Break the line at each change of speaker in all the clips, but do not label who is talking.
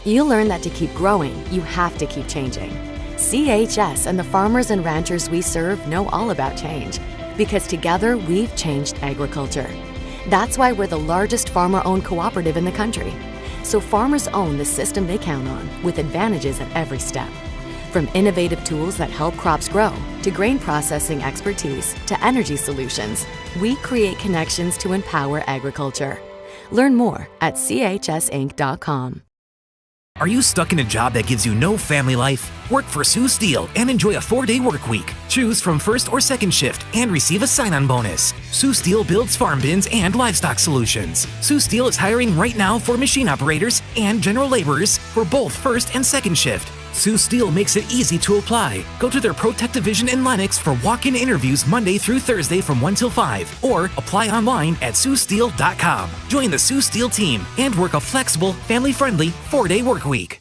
You'll learn that to keep growing, you have to keep changing. CHS and the farmers and ranchers we serve know all about change, because together we've changed agriculture. That's why we're the largest farmer-owned cooperative in the country. So farmers own the system they count on, with advantages at every step. From innovative tools that help crops grow, to grain processing expertise, to energy solutions, we create connections to empower agriculture. Learn more at chsinc.com.
Are you stuck in a job that gives you no family life? Work for Sioux Steel and enjoy a 4-day work week. Choose from first or second shift and receive a sign-on bonus. Sioux Steel builds farm bins and livestock solutions. Sioux Steel is hiring right now for machine operators and general laborers for both first and second shift. Sioux Steel makes it easy to apply. Go to their ProTech division in Lennox for walk-in interviews Monday through Thursday from 1 till 5, or apply online at siouxsteel.com. Join the Sioux Steel team and work a flexible, family-friendly 4-day work week.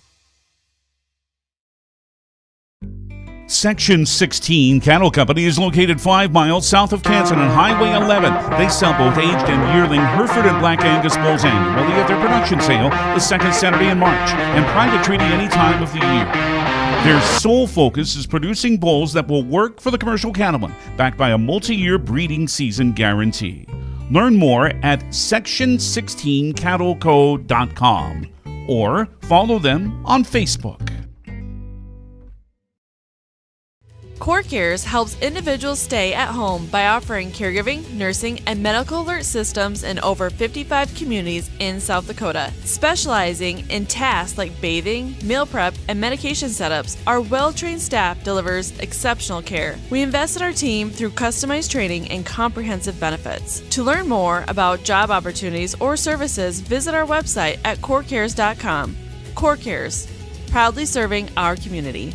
Section 16 Cattle Company is located 5 miles south of Canton on Highway 11. They sell both aged and yearling Hereford and Black Angus bulls annually at their production sale the second Saturday in March, and private treaty any time of the year. Their sole focus is producing bulls that will work for the commercial cattleman, backed by a multi-year breeding season guarantee. Learn more at section16cattleco.com or follow them on Facebook.
CoreCares helps individuals stay at home by offering caregiving, nursing, and medical alert systems in over 55 communities in South Dakota. Specializing in tasks like bathing, meal prep, and medication setups, our well-trained staff delivers exceptional care. We invest in our team through customized training and comprehensive benefits. To learn more about job opportunities or services, visit our website at corecares.com. CoreCares, proudly serving our community.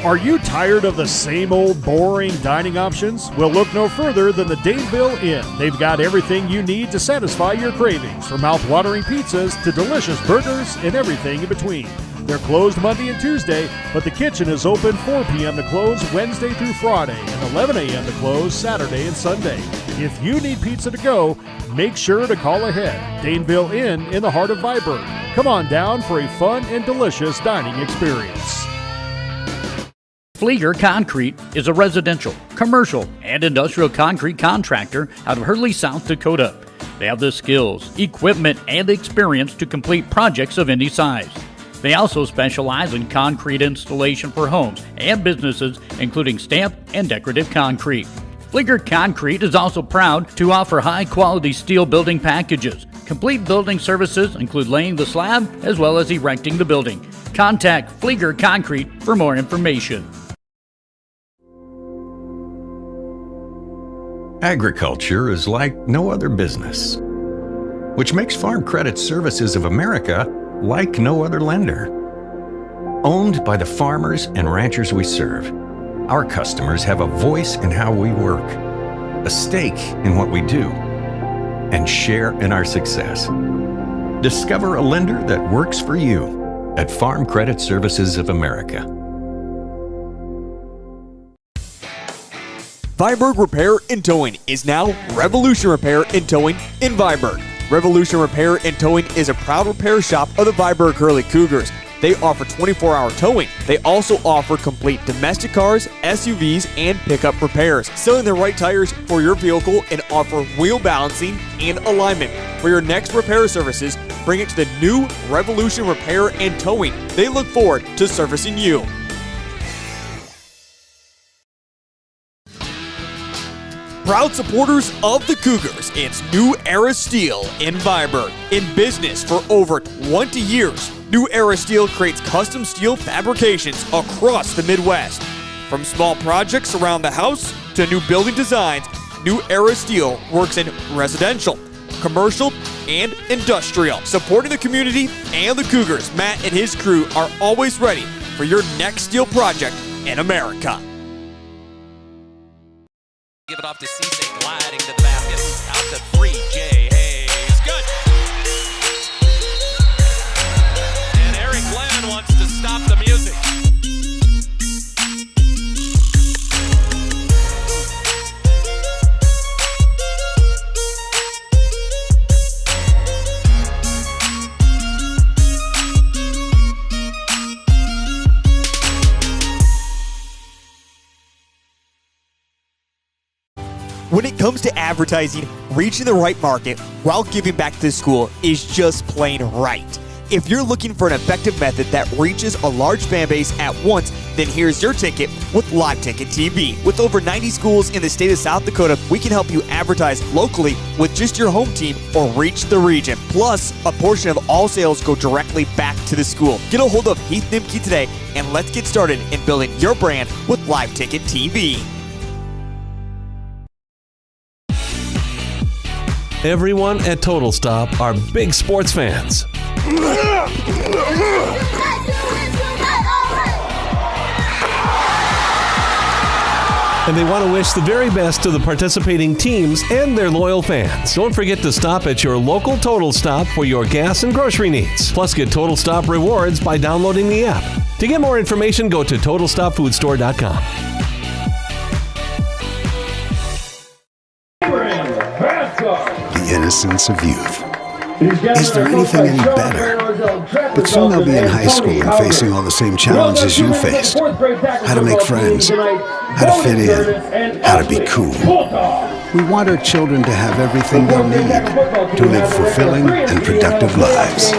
Are you tired of the same old boring dining options? Well, look no further than the Daneville Inn. They've got everything you need to satisfy your cravings, from mouth-watering pizzas to delicious burgers and everything in between. They're closed Monday and Tuesday, but the kitchen is open 4 p.m. to close Wednesday through Friday and 11 a.m. to close Saturday and Sunday. If you need pizza to go, make sure to call ahead. Daneville Inn in the heart of Viborg. Come on down for a fun and delicious dining experience.
Flieger Concrete is a residential, commercial, and industrial concrete contractor out of Hurley, South Dakota. They have the skills, equipment, and experience to complete projects of any size. They also specialize in concrete installation for homes and businesses, including stamped and decorative concrete. Flieger Concrete is also proud to offer high-quality steel building packages. Complete building services include laying the slab as well as erecting the building. Contact Flieger Concrete for more information.
Agriculture is like no other business, which makes Farm Credit Services of America like no other lender. Owned by the farmers and ranchers we serve, our customers have a voice in how we work, a stake in what we do, and share in our success. Discover a lender that works for you at Farm Credit Services of America.
Viborg Repair and Towing is now Revolution Repair and Towing in Viborg. Revolution Repair and Towing is a proud repair shop of the Viborg-Hurley Cougars. They offer 24-hour towing. They also offer complete domestic cars, SUVs, and pickup repairs, selling the right tires for your vehicle, and offer wheel balancing and alignment. For your next repair services, bring it to the new Revolution Repair and Towing. They look forward to servicing you. Proud supporters of the Cougars, it's New Era Steel in Viborg. In business for over 20 years, New Era Steel creates custom steel fabrications across the Midwest. From small projects around the house to new building designs, New Era Steel works in residential, commercial, and industrial. Supporting the community and the Cougars, Matt and his crew are always ready for your next steel project in America.
Give it off to Cisse, gliding to the basket. Out to 3, Jay Hayes. Good. And Eric Glenn wants to stop the music.
When it comes to advertising, reaching the right market while giving back to the school is just plain right. If you're looking for an effective method that reaches a large fan base at once, then here's your ticket with Live Ticket TV. With over 90 schools in the state of South Dakota, we can help you advertise locally with just your home team or reach the region. Plus, a portion of all sales go directly back to the school. Get a hold of Heath Nimke today, and let's get started in building your brand with Live Ticket TV.
Everyone at Total Stop are big sports fans. And they want to wish the very best to the participating teams and their loyal fans. Don't forget to stop at your local Total Stop for your gas and grocery needs. Plus, get Total Stop rewards by downloading the app. To get more information, go to TotalStopFoodStore.com.
The innocence of youth. Is there anything any better? But soon they'll be in high school and facing all the same challenges you faced. How to make friends, how to fit in, how to be cool. We want our children to have everything they'll need to live fulfilling and productive lives.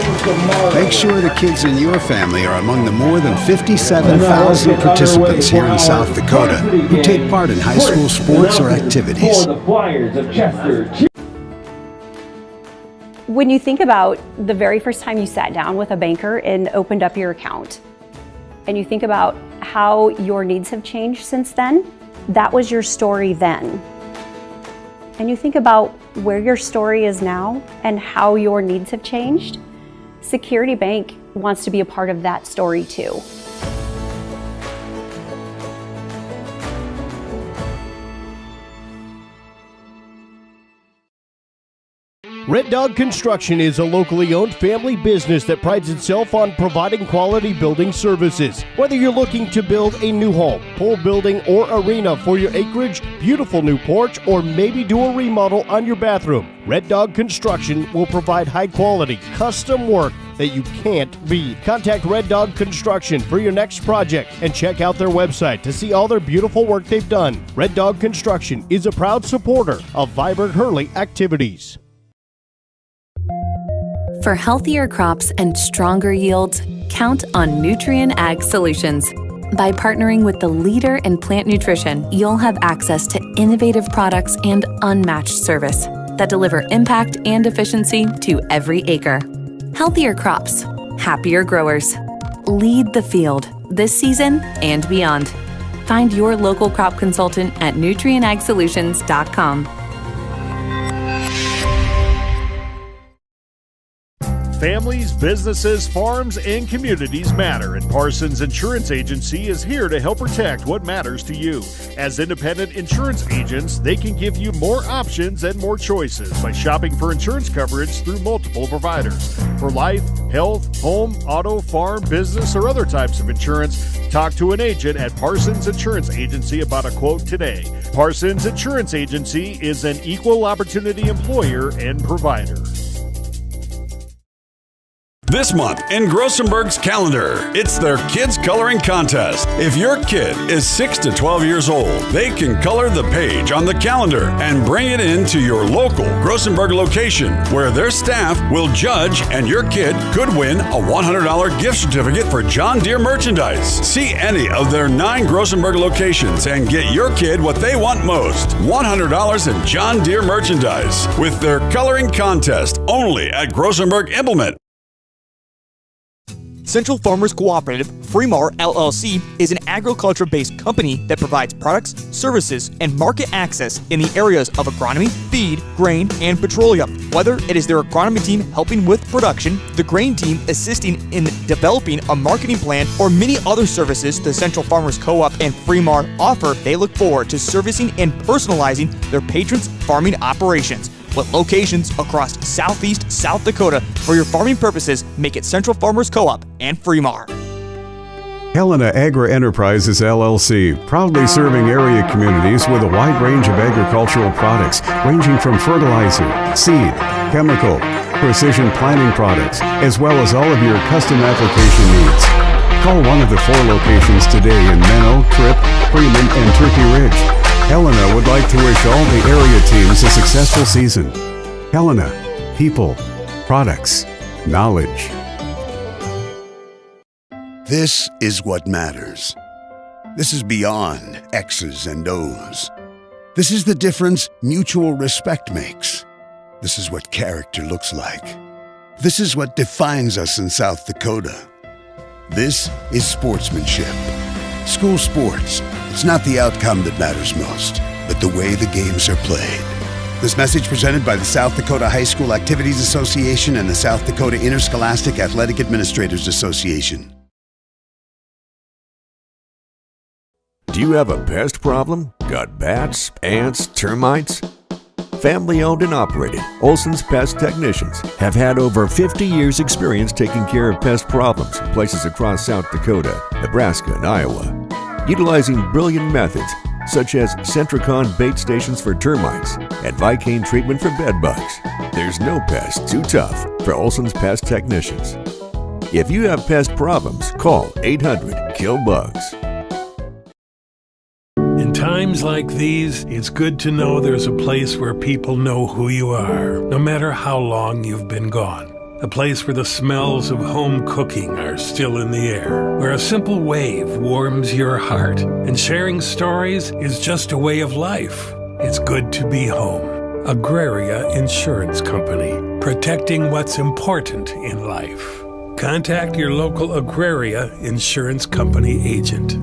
Make sure the kids in your family are among the more than 57,000 participants here in South Dakota who take part in high school sports or activities.
When you think about the very first time you sat down with a banker and opened up your account, and you think about how your needs have changed since then, that was your story then. And you think about where your story is now and how your needs have changed, Security Bank wants to be a part of that story too.
Red Dog Construction is a locally owned family business that prides itself on providing quality building services. Whether you're looking to build a new home, pool building, or arena for your acreage, beautiful new porch, or maybe do a remodel on your bathroom, Red Dog Construction will provide high quality, custom work that you can't beat. Contact Red Dog Construction for your next project and check out their website to see all their beautiful work they've done. Red Dog Construction is a proud supporter of Viborg-Hurley activities.
For healthier crops and stronger yields, count on Nutrien Ag Solutions. By partnering with the leader in plant nutrition, you'll have access to innovative products and unmatched service that deliver impact and efficiency to every acre. Healthier crops, happier growers. Lead the field this season and beyond. Find your local crop consultant at nutrienagsolutions.com.
Families, businesses, farms, and communities matter, and Parsons Insurance Agency is here to help protect what matters to you. As independent insurance agents, they can give you more options and more choices by shopping for insurance coverage through multiple providers. For life, health, home, auto, farm, business, or other types of insurance, talk to an agent at Parsons Insurance Agency about a quote today. Parsons Insurance Agency is an equal opportunity employer and provider.
This month in Grossenberg's calendar, it's their Kids Coloring Contest. If your kid is 6 to 12 years old, they can color the page on the calendar and bring it in to your local Grossenberg location, where their staff will judge, and your kid could win a $100 gift certificate for John Deere merchandise. See any of their 9 Grossenberg locations and get your kid what they want most, $100 in John Deere merchandise, with their coloring contest only at Grossenberg Implement.
Central Farmers Cooperative, Fremar LLC, is an agriculture-based company that provides products, services, and market access in the areas of agronomy, feed, grain, and petroleum. Whether it is their agronomy team helping with production, the grain team assisting in developing a marketing plan, or many other services the Central Farmers Co-op and Fremar offer, they look forward to servicing and personalizing their patrons' farming operations. With locations across southeast South Dakota, for your farming purposes, make it Central Farmers Co-op and Fremar.
Helena Agri-Enterprises LLC, proudly serving area communities with a wide range of agricultural products, ranging from fertilizer, seed, chemical, precision planting products, as well as all of your custom application needs. Call one of the 4 locations today in Menno, Tripp, Freeman, and Turkey Ridge. Helena would like to wish all the area teams a successful season. Helena, people, products, knowledge.
This is what matters. This is beyond X's and O's. This is the difference mutual respect makes. This is what character looks like. This is what defines us in South Dakota. This is sportsmanship. School sports, it's not the outcome that matters most, but the way the games are played. This message presented by the South Dakota High School Activities Association and the South Dakota Interscholastic Athletic Administrators Association.
Do you have a pest problem? Got bats, ants, termites? Family owned and operated, Olson's Pest Technicians have had over 50 years experience taking care of pest problems in places across South Dakota, Nebraska, and Iowa. Utilizing brilliant methods such as Centricon bait stations for termites and Vicane treatment for bed bugs, there's no pest too tough for Olson's Pest Technicians. If you have pest problems, call 800-KILL-BUGS.
In times like these, it's good to know there's a place where people know who you are, no matter how long you've been gone. A place where the smells of home cooking are still in the air, where a simple wave warms your heart, and sharing stories is just a way of life. It's good to be home. Agraria Insurance Company, protecting what's important in life. Contact your local Agraria Insurance Company agent.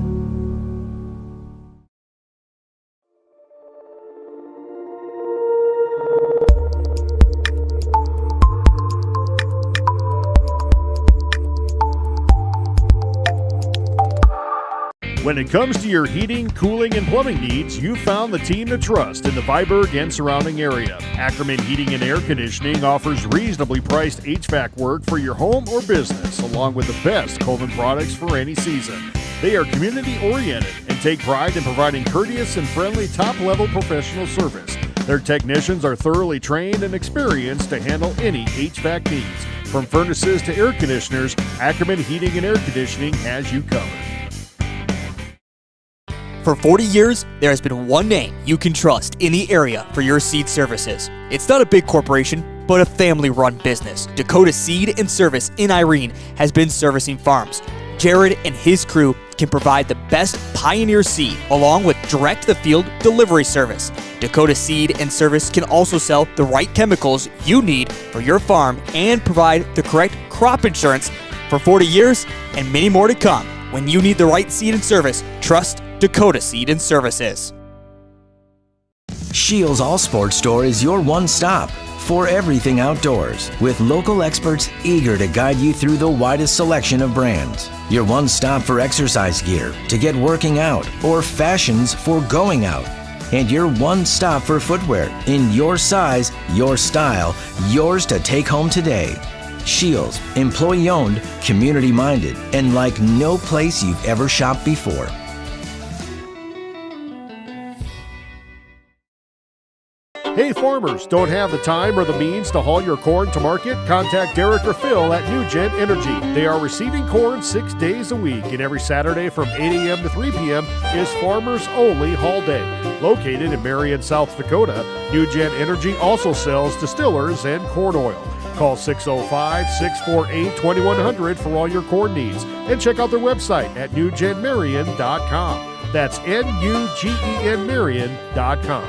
When it comes to your heating, cooling, and plumbing needs, you've found the team to trust in the Viborg and surrounding area. Ackerman Heating and Air Conditioning offers reasonably priced HVAC work for your home or business, along with the best Coleman products for any season. They are community-oriented and take pride in providing courteous and friendly top-level professional service. Their technicians are thoroughly trained and experienced to handle any HVAC needs. From furnaces to air conditioners, Ackerman Heating and Air Conditioning has you covered.
For 40 years, there has been one name you can trust in the area for your seed services. It's not a big corporation, but a family-run business. Dakota Seed and Service in Irene has been servicing farms. Jared and his crew can provide the best Pioneer seed along with direct-to-the-field delivery service. Dakota Seed and Service can also sell the right chemicals you need for your farm and provide the correct crop insurance for 40 years and many more to come. When you need the right seed and service, trust Dakota Seed and Services.
Shields All Sports Store is your one-stop for everything outdoors, with local experts eager to guide you through the widest selection of brands. Your one-stop for exercise gear to get working out or fashions for going out. And your one-stop for footwear in your size, your style, yours to take home today. Shields, employee-owned, community-minded, and like no place you've ever shopped before.
Hey farmers, don't have the time or the means to haul your corn to market? Contact Derek or Phil at New Gen Energy. They are receiving corn 6 days a week, and every Saturday from 8 a.m. to 3 p.m. is Farmers Only Haul Day. Located in Marion, South Dakota, New Gen Energy also sells distillers and corn oil. Call 605-648-2100 for all your corn needs, and check out their website at newgenmarion.com. That's NUGEN Marion.com.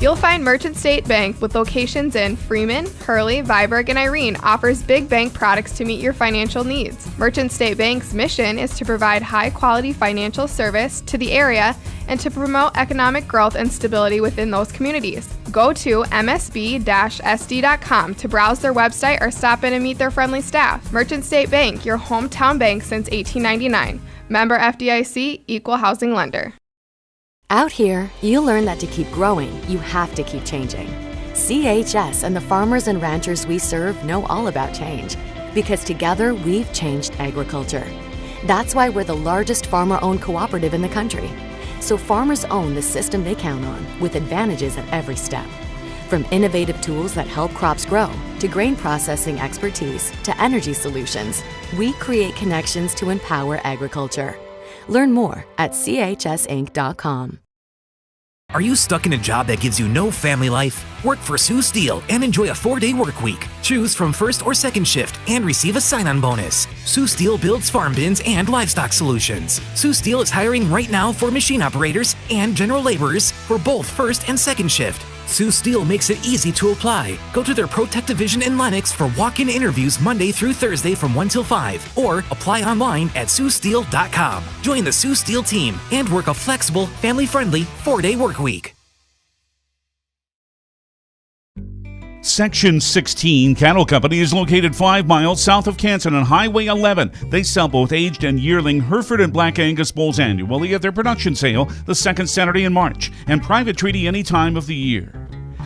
You'll find Merchant State Bank with locations in Freeman, Hurley, Viborg, and Irene offers big bank products to meet your financial needs. Merchant State Bank's mission is to provide high-quality financial service to the area and to promote economic growth and stability within those communities. Go to msb-sd.com to browse their website or stop in and meet their friendly staff. Merchant State Bank, your hometown bank since 1899. Member FDIC, Equal Housing Lender.
Out here, you learn that to keep growing, you have to keep changing. CHS and the farmers and ranchers we serve know all about change, because together we've changed agriculture. That's why we're the largest farmer-owned cooperative in the country. So farmers own the system they count on, with advantages at every step. From innovative tools that help crops grow, to grain processing expertise, to energy solutions, we create connections to empower agriculture. Learn more at chsinc.com.
Are you stuck in a job that gives you no family life? Work for Sioux Steel and enjoy a 4-day work week. Choose from first or second shift and receive a sign-on bonus. Sioux Steel builds farm bins and livestock solutions. Sioux Steel is hiring right now for machine operators and general laborers for both first and second shift. Sioux Steel makes it easy to apply. Go to their ProTech division in Lennox for walk-in interviews Monday through Thursday from 1 till 5, or apply online at siouxsteel.com. Join the Sioux Steel team and work a flexible, family-friendly 4-day work week.
Section 16 Cattle Company is located 5 miles south of Canton on Highway 11. They sell both aged and yearling Hereford and Black Angus bulls annually at their production sale the second Saturday in March, and private treaty any time of the year.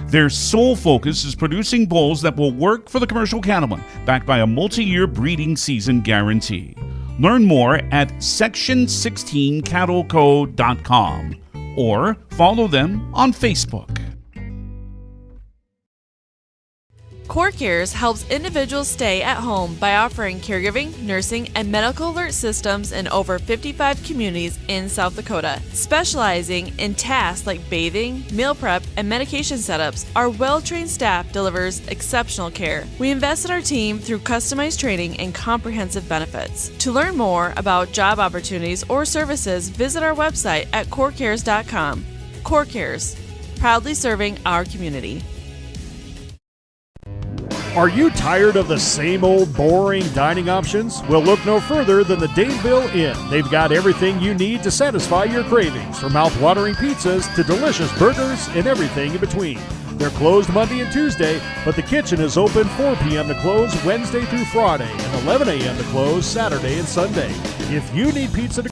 Their sole focus is producing bulls that will work for the commercial cattleman, backed by a multi-year breeding season guarantee. Learn more at section16cattleco.com or follow them on Facebook.
CoreCares helps individuals stay at home by offering caregiving, nursing, and medical alert systems in over 55 communities in South Dakota. Specializing in tasks like bathing, meal prep, and medication setups, our well-trained staff delivers exceptional care. We invest in our team through customized training and comprehensive benefits. To learn more about job opportunities or services, visit our website at corecares.com. CoreCares, proudly serving our community.
Are you tired of the same old boring dining options? Well, look no further than the Daneville Inn. They've got everything you need to satisfy your cravings, from mouth-watering pizzas to delicious burgers and everything in between. They're closed Monday and Tuesday, but the kitchen is open 4 p.m. to close Wednesday through Friday and 11 a.m. to close Saturday and Sunday. If you need pizza to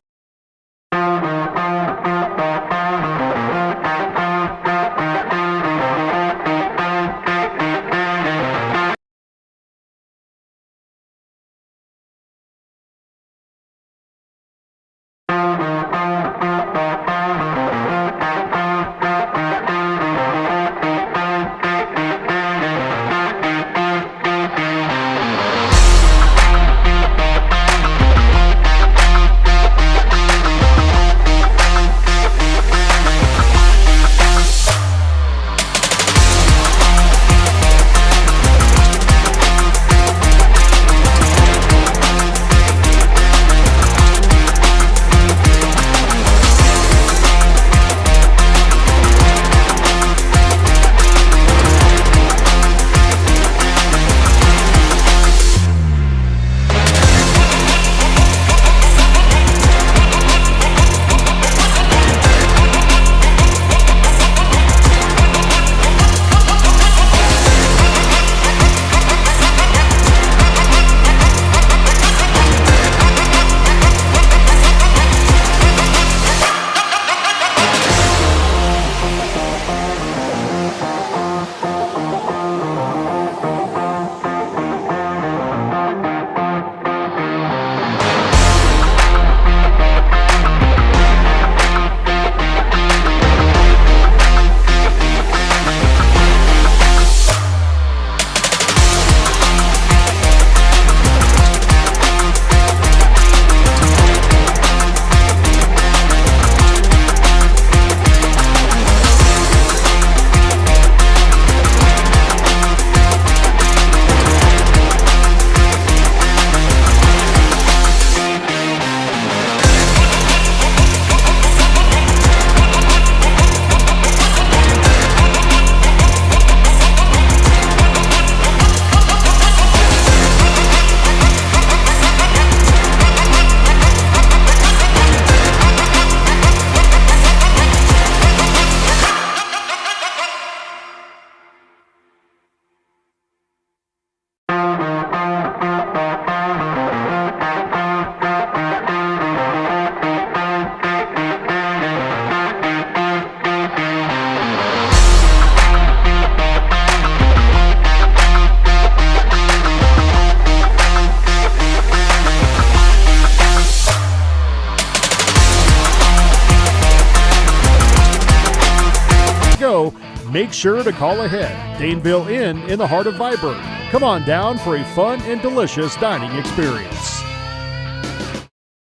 make sure to call ahead. Daneville Inn in the heart of Viborg. Come on down for a fun and delicious dining experience.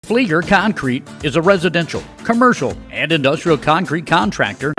Flieger Concrete is a residential, commercial, and industrial concrete contractor.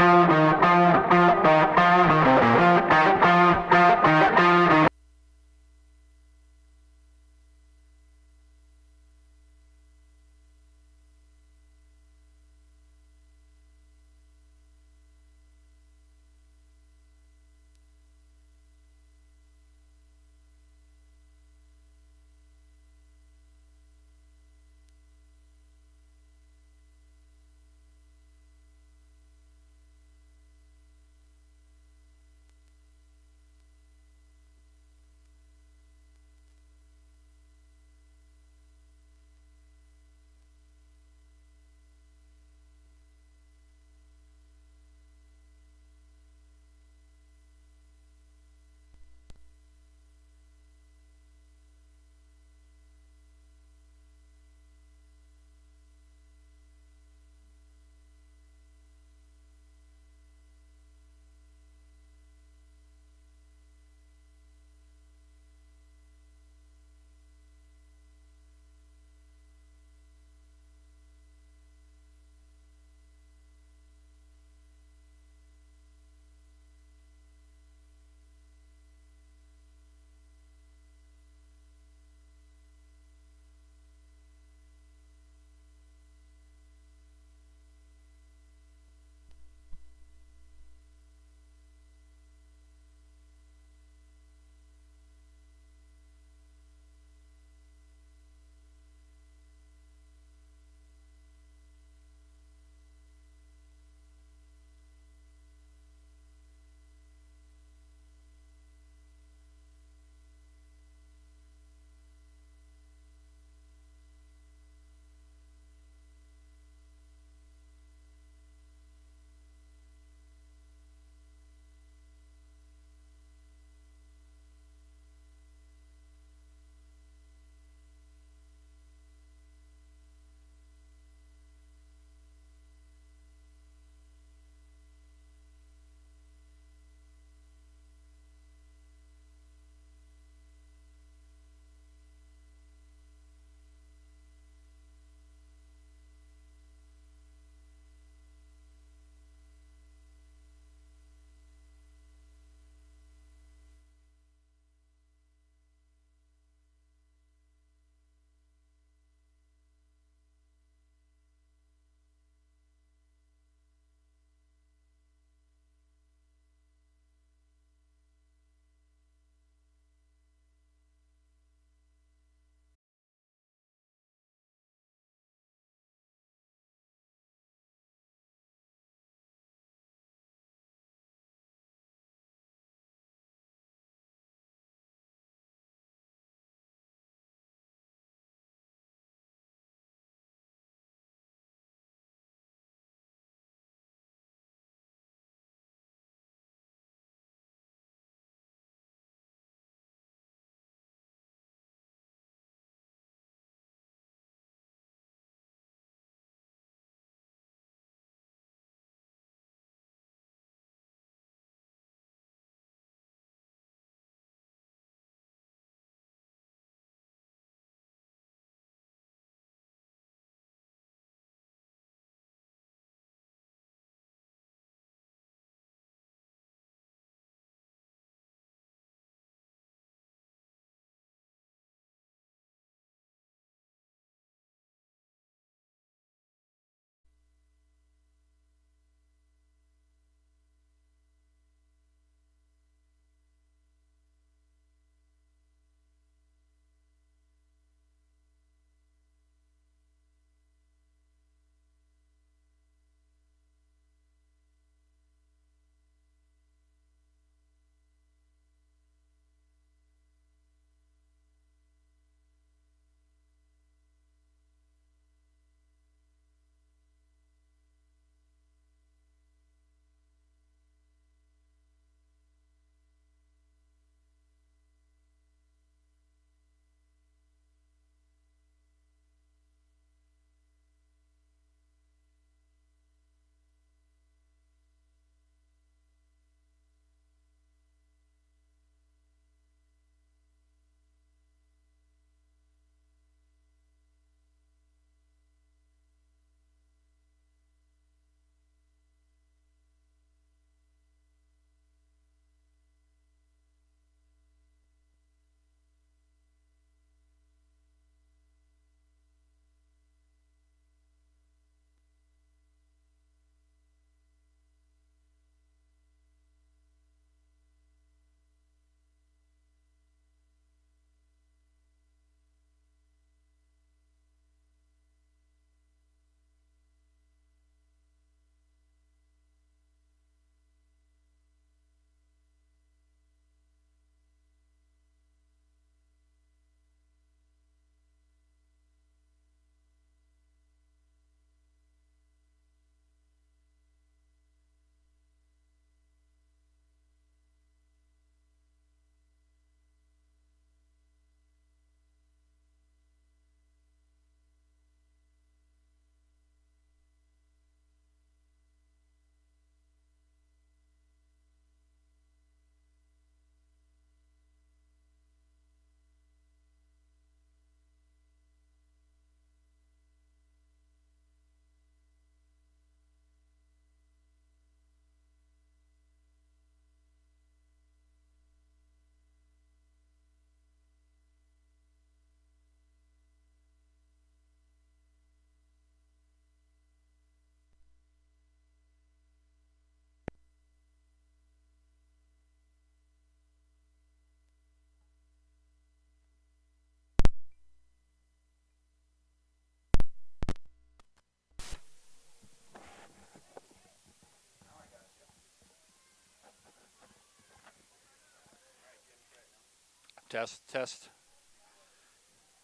Test.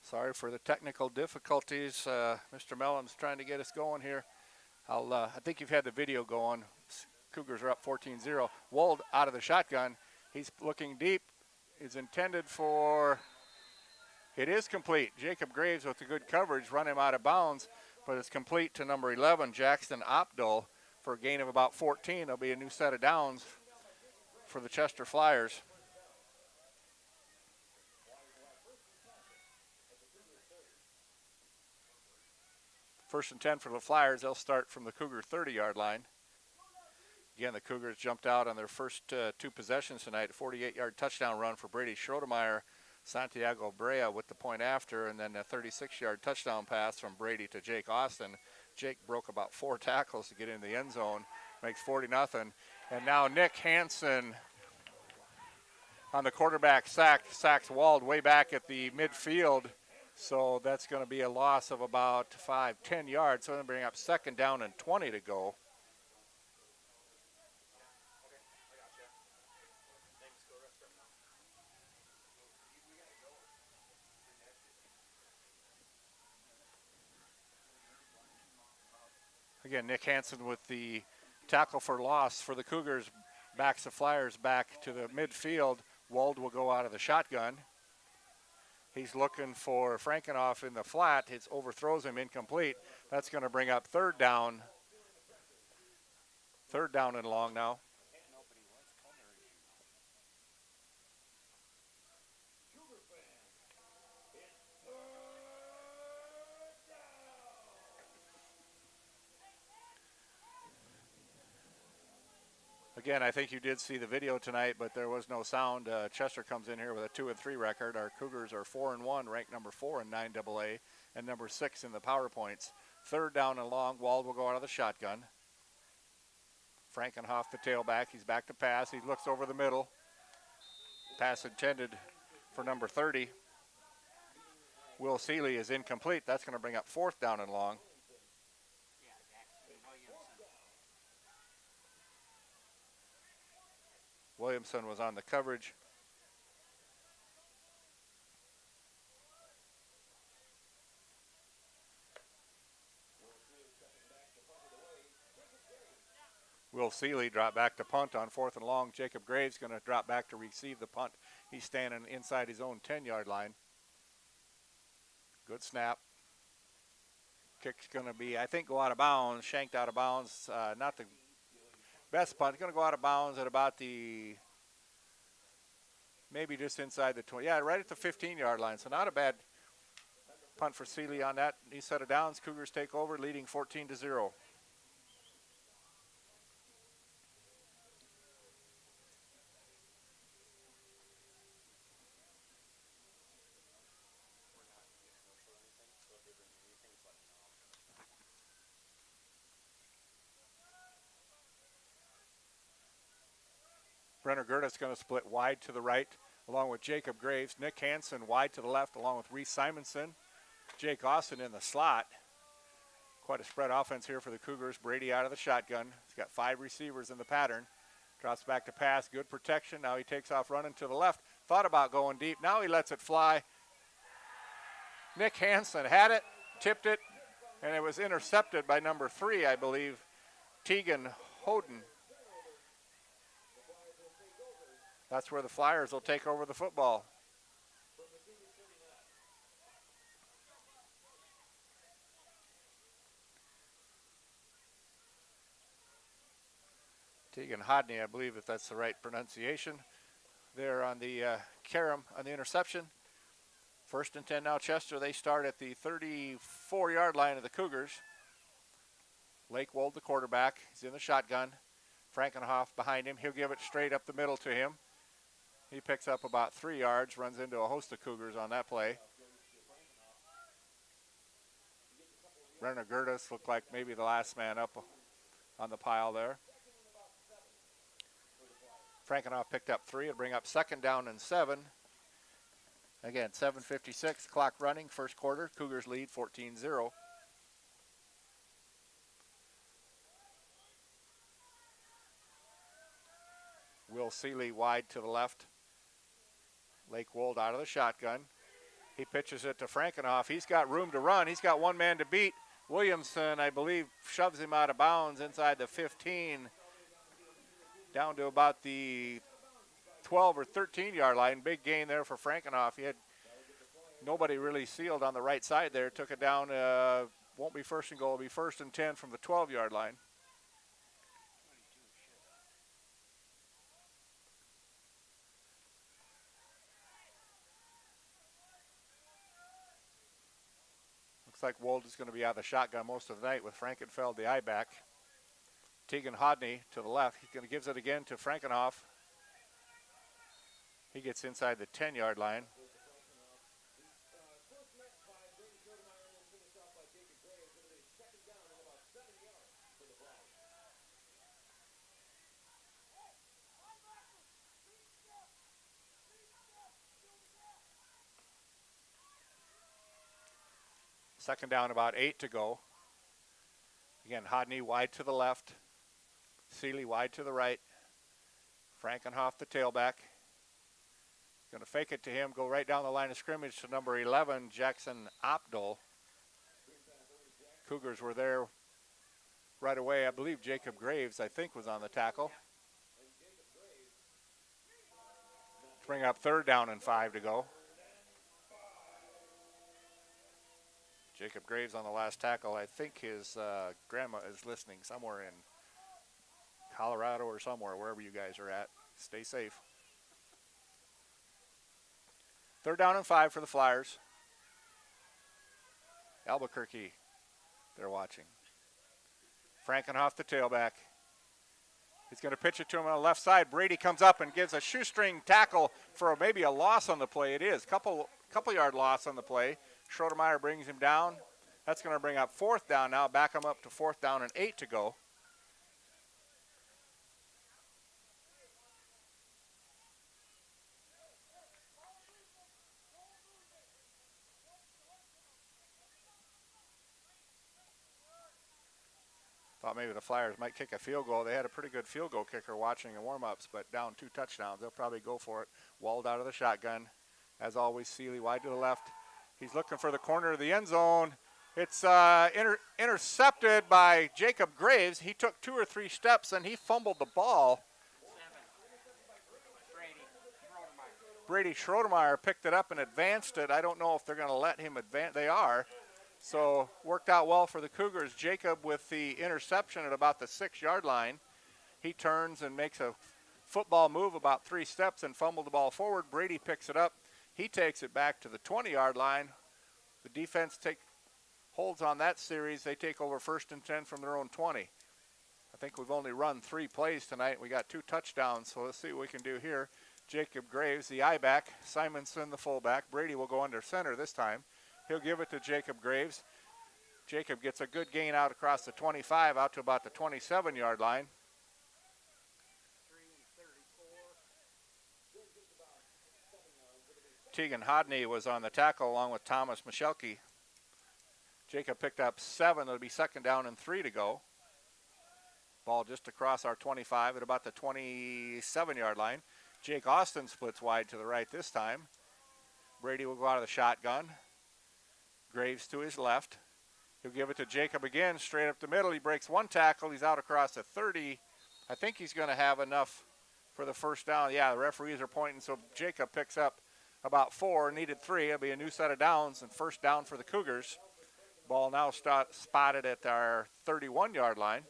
Sorry for the technical difficulties. Mr. Mellon's trying to get us going here. I think you've had the video going. Cougars are up 14-0. Wold out of the shotgun. He's looking deep. Is intended for, it is complete. Jacob Graves with the good coverage run him out of bounds, but it's complete to number 11, Jackson Opdahl, for a gain of about 14. There'll be a new set of downs for the Chester Flyers. First and 10 for the Flyers. They'll start from the Cougar 30-yard line. Again, the Cougars jumped out on their first two possessions tonight. A 48-yard touchdown run for Brady Schrodemeyer. Santiago Brea with the point after, and then a 36-yard touchdown pass from Brady to Jake Austin. Jake broke about 4 tackles to get into the end zone. Makes 40-0. And now Nick Hansen on the quarterback sacks Wald way back at the midfield. So that's going to be a loss of about 5-10 yards. So they're going to bring up second down and 20 to go. Again, Nick Hansen with the tackle for loss for the Cougars. Backs the Flyers back to the midfield. Wald will go out of the shotgun. He's looking for Frankenoff in the flat. It overthrows him, incomplete. That's going to bring up third down. Third down and long now. Again, I think you did see the video tonight, but there was no sound. Chester comes in here with a 2-3 record. Our Cougars are 4-1, ranked number 4 in 9AA, and number 6 in the power points. Third down and long. Wald will go out of the shotgun. Frankenhoff, the tailback. He's back to pass. He looks over the middle. Pass intended for number 30. Will Seeley is incomplete. That's going to bring up fourth down and long. Williamson was on the coverage. Will Seeley drop back to punt on fourth and long. Jacob Graves going to drop back to receive the punt. He's standing inside his own 10-yard line. Good snap. Kick's going to be, I think, go out of bounds, shanked out of bounds. Not the best punt. Going to go out of bounds at about the, maybe just inside the 20. Yeah, right at the 15-yard line. So not a bad punt for Seeley on that. New set of downs. Cougars take over, leading 14-0. Brenner Gerda's going to split wide to the right along with Jacob Graves. Nick Hansen wide to the left along with Reese Simonson. Jake Austin in the slot. Quite a spread offense here for the Cougars. Brady out of the shotgun. He's got 5 receivers in the pattern. Drops back to pass. Good protection. Now he takes off running to the left. Thought about going deep. Now he lets it fly. Nick Hansen had it, tipped it, and it was intercepted by number 3, I believe, Tegan Hoden. That's where the Flyers will take over the football. Tegan Hodney, I believe if that's the right pronunciation. There on the Karam on the interception. First and 10 now Chester. They start at the 34-yard line of the Cougars. Lake Wold, the quarterback. He's in the shotgun. Frankenhoff behind him. He'll give it straight up the middle to him. He picks up about 3 yards, runs into a host of Cougars on that play. Brenner Gerdes looked like maybe the last man up on the pile there. Frankenhoff picked up 3. It'll bring up second down and 7. Again, 7:56, clock running, first quarter. Cougars lead 14-0. Will Seeley wide to the left. Lake Wold out of the shotgun. He pitches it to Frankenoff. He's got room to run. He's got one man to beat. Williamson, I believe, shoves him out of bounds inside the 15, down to about the 12 or 13-yard line. Big gain there for Frankenoff. He had nobody really sealed on the right side there. Took it down. Won't be first and goal. It'll be 1st and 10 from the 12-yard line. Looks like Wold is going to be out of the shotgun most of the night with Frankenfeld, the I-back. Tegan Hodney to the left. He's going to gives it again to Frankenoff. He gets inside the 10-yard line. Second down, about 8 to go. Again, Hodney wide to the left. Seeley wide to the right. Frankenhoff, the tailback. Going to fake it to him, go right down the line of scrimmage to number 11, Jackson Opdal. Cougars were there right away. I believe Jacob Graves, I think, was on the tackle. Bring up 3rd down and 5 to go. Jacob Graves on the last tackle. I think his grandma is listening somewhere in Colorado or somewhere, wherever you guys are at. Stay safe. 3rd down and 5 for the Flyers. Albuquerque, they're watching. Frankenhoff, the tailback. He's going to pitch it to him on the left side. Brady comes up and gives a shoestring tackle for maybe a loss on the play. It is. Couple yard loss on the play. Schroedermeyer brings him down. That's going to bring up 4th down now. Back him up to 4th down and 8 to go. Thought maybe the Flyers might kick a field goal. They had a pretty good field goal kicker watching the warm-ups, but down 2 touchdowns. They'll probably go for it. Walled out of the shotgun. As always, Seeley wide to the left. He's looking for the corner of the end zone. It's intercepted by Jacob Graves. He took 2 or 3 steps and he fumbled the ball. Brady Schroedermeyer picked it up and advanced it. I don't know if they're going to let him advance. They are. So worked out well for the Cougars. Jacob with the interception at about the 6-yard line. He turns and makes a football move about 3 steps and fumbled the ball forward. Brady picks it up. He takes it back to the 20-yard line. The defense holds on that series. They take over 1st and 10 from their own 20. I think we've only run 3 plays tonight. We got 2 touchdowns, so let's see what we can do here. Jacob Graves, the I-back. Simonson, the fullback. Brady will go under center this time. He'll give it to Jacob Graves. Jacob gets a good gain out across the 25, out to about the 27-yard line. Tegan Hodney was on the tackle along with Thomas Michelke. Jacob picked up 7. It'll be 2nd down and 3 to go. Ball just across our 25 at about the 27-yard line. Jake Austin splits wide to the right this time. Brady will go out of the shotgun. Graves to his left. He'll give it to Jacob again, straight up the middle. He breaks 1 tackle. He's out across the 30. I think he's going to have enough for the 1st down. Yeah, the referees are pointing, so Jacob picks up about 4, needed 3. It'll be a new set of downs and 1st down for the Cougars. Ball now spotted at our 31-yard line.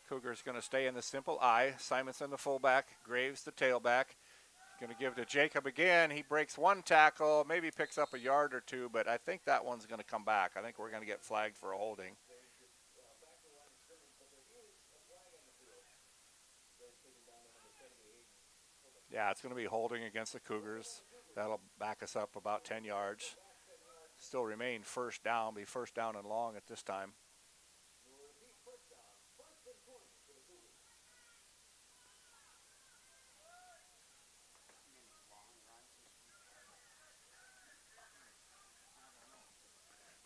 Cougars going to stay in the simple I. Simonson, the fullback. Graves, the tailback. Going to give to Jacob again. He breaks 1 tackle, maybe picks up a yard or 2, but I think that one's going to come back. I think we're going to get flagged for a holding. Yeah, it's going to be holding against the Cougars. That'll back us up about 10 yards. Still remain 1st down, be 1st down and long at this time.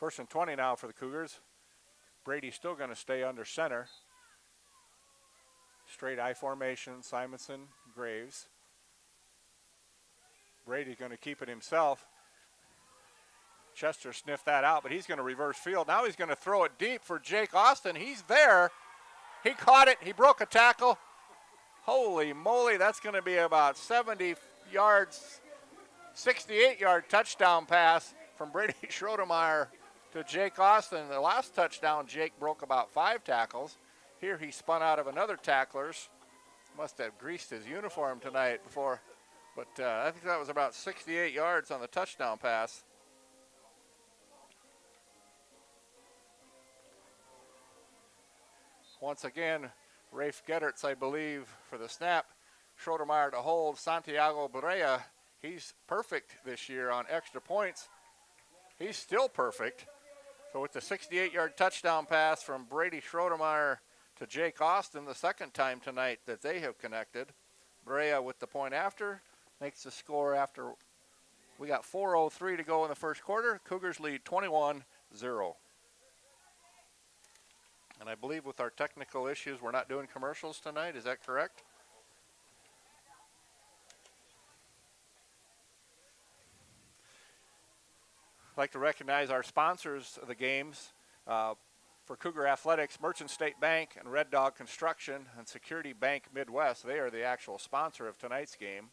First and 20 now for the Cougars. Brady's still going to stay under center. Straight I formation, Simonson, Graves. Brady's going to keep it himself. Chester sniffed that out, but he's going to reverse field. Now he's going to throw it deep for Jake Austin. He's there. He caught it. He broke a tackle. Holy moly, that's going to be about 70 yards, 68-yard touchdown pass from Brady Schroedermeyer to Jake Austin. The last touchdown, Jake broke about 5 tackles. Here he spun out of another tackler's. Must have greased his uniform tonight before. But I think that was about 68 yards on the touchdown pass. Once again, Rafe Gedderts, I believe, for the snap. Schroedermeyer to hold. Santiago Barea, he's perfect this year on extra points. He's still perfect. So with the 68-yard touchdown pass from Brady Schroedermeyer to Jake Austin, the second time tonight that they have connected. Barea with the point after, makes the score after we got 4:03 to go in the first quarter. Cougars lead 21-0. And I believe with our technical issues, we're not doing commercials tonight. Is that correct? I'd like to recognize our sponsors of the games. For Cougar Athletics, Merchant State Bank and Red Dog Construction and Security Bank Midwest. They are the actual sponsor of tonight's game.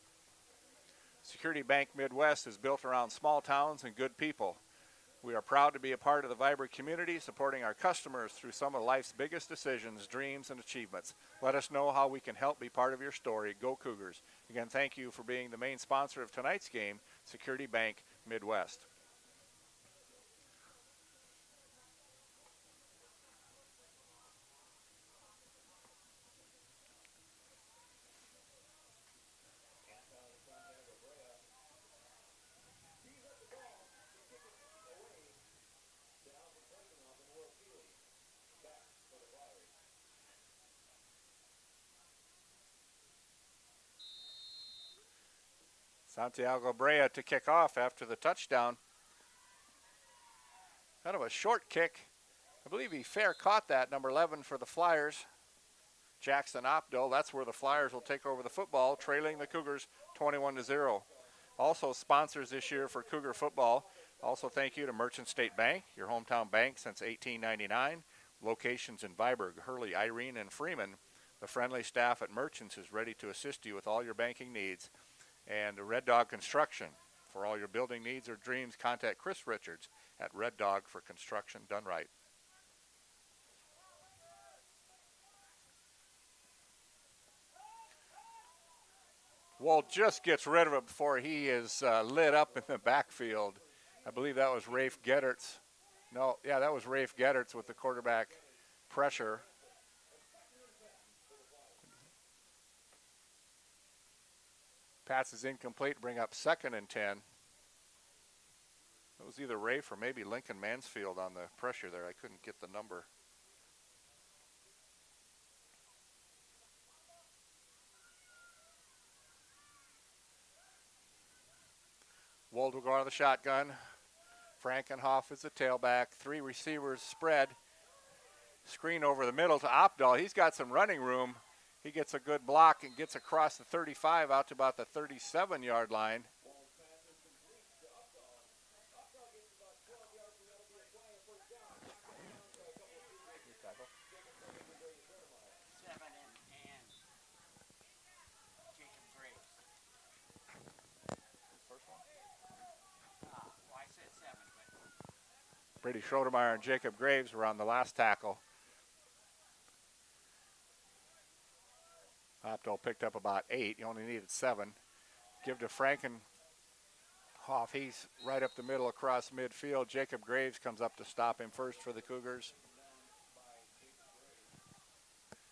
Security Bank Midwest is built around small towns and good people. We are proud to be a part of the Viborg community, supporting our customers through some of life's biggest decisions, dreams, and achievements. Let us know how we can help be part of your story. Go Cougars. Again, thank you for being the main sponsor of tonight's game, Security Bank Midwest. Santiago Brea to kick off after the touchdown. Kind of a short kick. I believe he fair caught that, number 11 for the Flyers. Jackson Opdahl, that's where the Flyers will take over the football, trailing the Cougars 21-0. Also sponsors this year for Cougar football. Also thank you to Merchant State Bank, your hometown bank since 1899. Locations in Viborg, Hurley, Irene, and Freeman. The friendly staff at Merchants is ready to assist you with all your banking needs. And Red Dog Construction. For all your building needs or dreams, contact Chris Richards at Red Dog for construction done right. Walt just gets rid of it before he is lit up in the backfield. I believe that was Rafe Gedderts. No, yeah, that was Rafe Gedderts with the quarterback pressure. Pass is incomplete, bring up 2nd and 10. It was either Rafe or maybe Lincoln Mansfield on the pressure there. I couldn't get the number. Wold will go out of the shotgun. Frankenhoff is the tailback. 3 receivers spread. Screen over the middle to Opdahl. He's got some running room. He gets a good block and gets across the 35 out to about the 37-yard line. Brady Schroedermeyer and Jacob Graves were on the last tackle. Opdahl picked up about 8. He only needed 7. Give to Frankenhoff. He's right up the middle across midfield. Jacob Graves comes up to stop him first for the Cougars.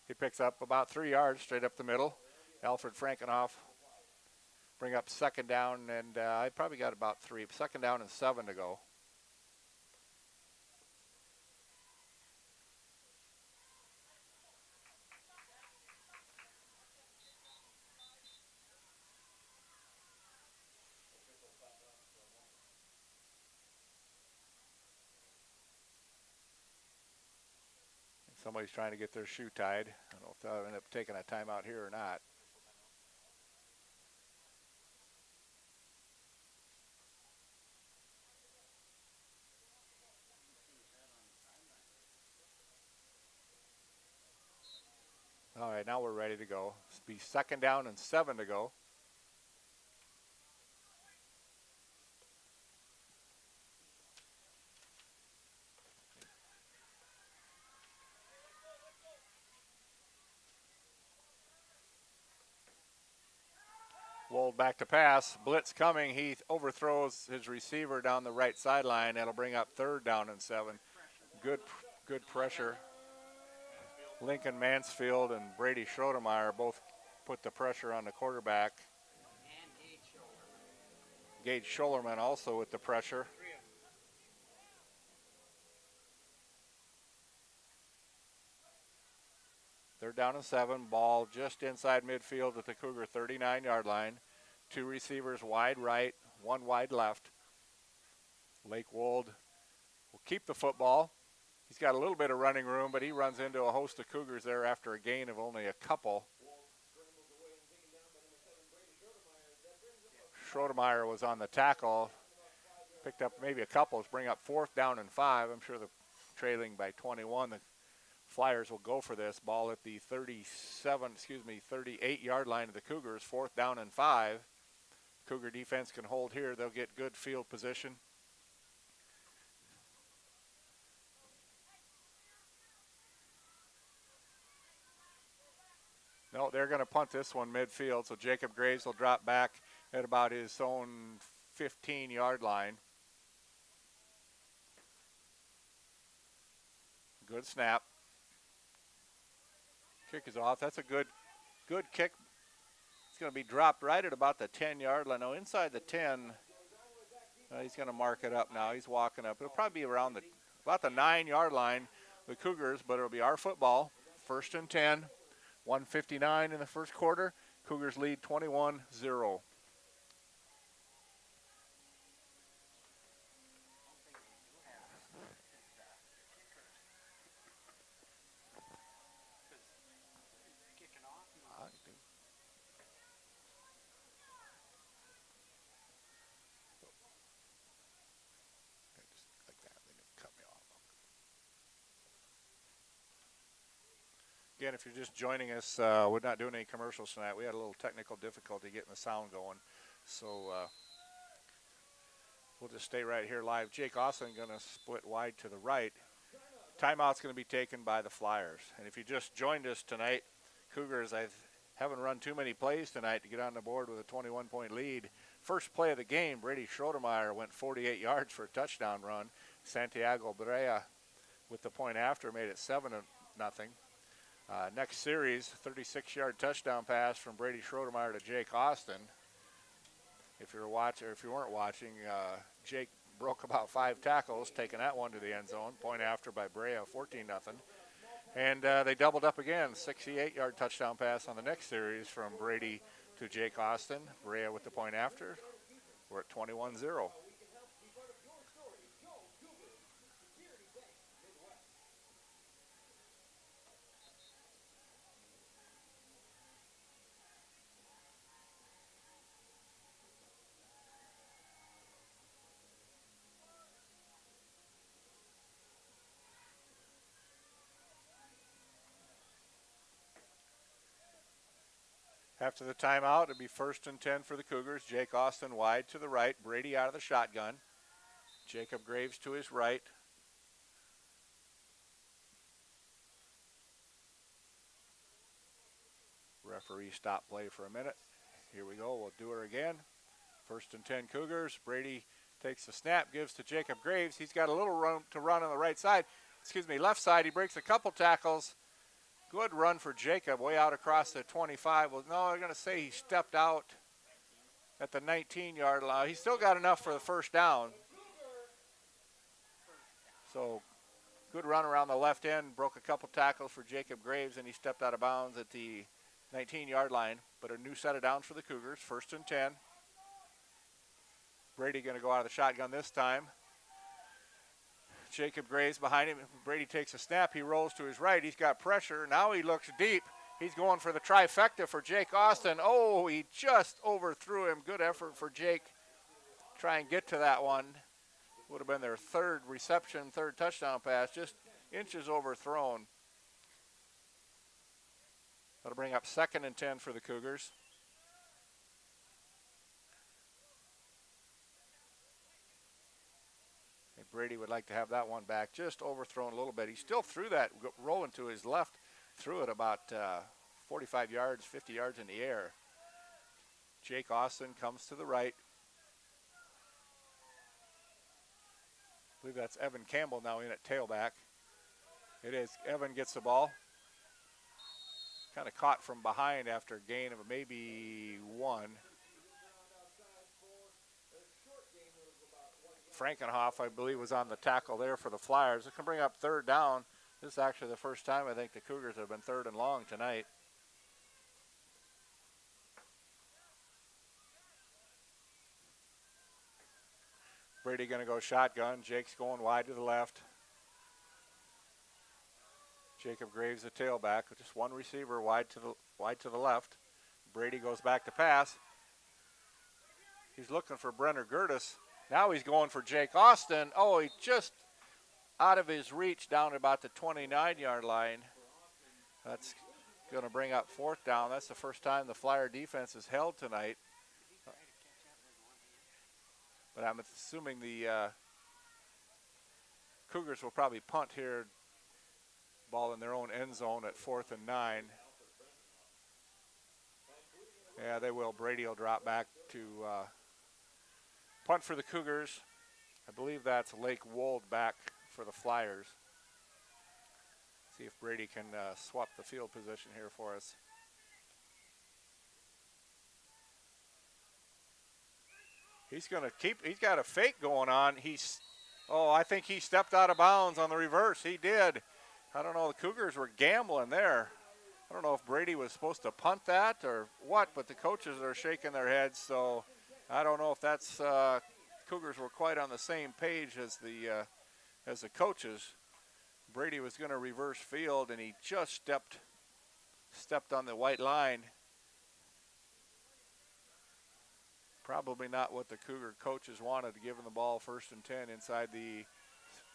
He picks up about 3 yards straight up the middle. Alfred Frankenhoff bring up 2nd down, and I probably got about 3. 2nd down and 7 to go. Somebody's trying to get their shoe tied. I don't know if they'll end up taking a timeout here or not. All right, now we're ready to go. It's be 2nd down and 7 to go. Wold back to pass. Blitz coming. He overthrows his receiver down the right sideline. That'll bring up 3rd down and 7. Good pressure. Lincoln Mansfield and Brady Schroedermeyer both put the pressure on the quarterback. Gage Schollerman also with the pressure. They're down and 7. Ball just inside midfield at the Cougar 39-yard line. 2 receivers wide right, 1 wide left. Lake Wold will keep the football. He's got a little bit of running room, but he runs into a host of Cougars there after a gain of only a couple. Schroedermeyer was on the tackle. Picked up maybe a couple. Bring up 4th down and 5. I'm sure the trailing by 21. The Flyers will go for this. Ball at the 38-yard line of the Cougars. 4th down and 5. Cougar defense can hold here. They'll get good field position. No, they're going to punt this one midfield, so Jacob Graves will drop back at about his own 15-yard line. Good snap. Kick is off. That's a good kick. It's going to be dropped right at about the 10-yard line. Now inside the 10, he's going to mark it up now. He's walking up. It'll probably be around about the 9-yard line, the Cougars, but it'll be our football. 1st and 10. 1:59 in the first quarter. Cougars lead 21-0. Again, if you're just joining us, we're not doing any commercials tonight. We had a little technical difficulty getting the sound going. So we'll just stay right here live. Jake Austin going to split wide to the right. Timeout's going to be taken by the Flyers. And if you just joined us tonight, Cougars, I haven't run too many plays tonight to get on the board with a 21-point lead. First play of the game, Brady Schroedermeyer went 48 yards for a touchdown run. Santiago Brea with the point after made it 7-0. Next series, 36-yard touchdown pass from Brady Schroedermeyer to Jake Austin. If you're watching, or if you weren't watching, Jake broke about 5 tackles, taking that one to the end zone. Point after by Brea, 14-0. And they doubled up again, 68-yard touchdown pass on the next series from Brady to Jake Austin. Brea with the point after. We're at 21-0. After the timeout, it'll be 1st and 10 for the Cougars. Jake Austin wide to the right. Brady out of the shotgun. Jacob Graves to his right. Referee stop play for a minute. Here we go. We'll do her again. 1st and 10 Cougars. Brady takes the snap, gives to Jacob Graves. He's got a little room to run on the right side. Left side. He breaks a couple tackles. Good run for Jacob, way out across the 25. Well, no, they're going to say he stepped out at the 19-yard line. He's still got enough for the 1st down. So, good run around the left end. Broke a couple tackles for Jacob Graves, and he stepped out of bounds at the 19-yard line. But a new set of downs for the Cougars, 1st and 10. Brady going to go out of the shotgun this time. Jacob Graves behind him. Brady takes a snap. He rolls to his right. He's got pressure. Now he looks deep. He's going for the trifecta for Jake Austin. Oh, he just overthrew him. Good effort for Jake. Try and get to that one. Would have been their third reception, third touchdown pass. Just inches overthrown. That'll bring up 2nd and 10 for the Cougars. Brady would like to have that one back, just overthrown a little bit. He still threw that, rolling to his left, threw it about 45 yards, 50 yards in the air. Jake Austin comes to the right. I believe that's Evan Campbell now in at tailback. It is. Evan gets the ball. Kind of caught from behind after a gain of maybe 1. Frankenhoff, I believe, was on the tackle there for the Flyers. It can bring up 3rd down. This is actually the first time I think the Cougars have been 3rd and long tonight. Brady going to go shotgun. Jake's going wide to the left. Jacob Graves, the tailback, with just one receiver wide to the left. Brady goes back to pass. He's looking for Brenner Gertis. Now he's going for Jake Austin. Oh, he just out of his reach down at about the 29-yard line. That's going to bring up 4th down. That's the first time the Flyer defense is held tonight. But I'm assuming the Cougars will probably punt here. Ball in their own end zone at 4th and 9. Yeah, they will. Brady will drop back to punt for the Cougars. I believe that's Lake Wold back for the Flyers. See if Brady can swap the field position here for us. He's going to he's got a fake going on. I think he stepped out of bounds on the reverse. He did. I don't know, the Cougars were gambling there. I don't know if Brady was supposed to punt that or what, but the coaches are shaking their heads, so I don't know if that's Cougars were quite on the same page as the coaches. Brady was going to reverse field, and he just stepped on the white line. Probably not what the Cougar coaches wanted, to give him the ball 1st and 10 inside the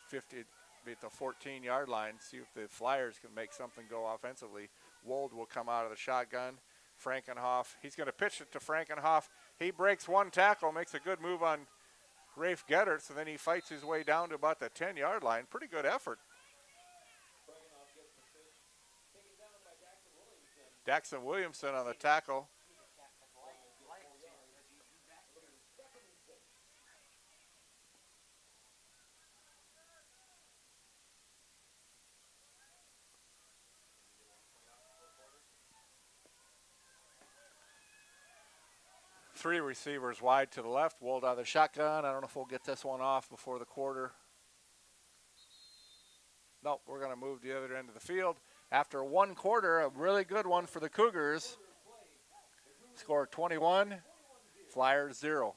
50, at the 14-yard line. See if the Flyers can make something go offensively. Wold will come out of the shotgun. Frankenhoff, he's going to pitch it to Frankenhoff. He breaks one tackle, makes a good move on Rafe Gedderts, and then he fights his way down to about the 10-yard line. Pretty good effort. Daxon Williamson on the tackle. Three receivers wide to the left. Wold out of the shotgun. I don't know if we'll get this one off before the quarter. Nope, we're going to move the other end of the field. After one quarter, a really good one for the Cougars. Score 21, Flyers 0.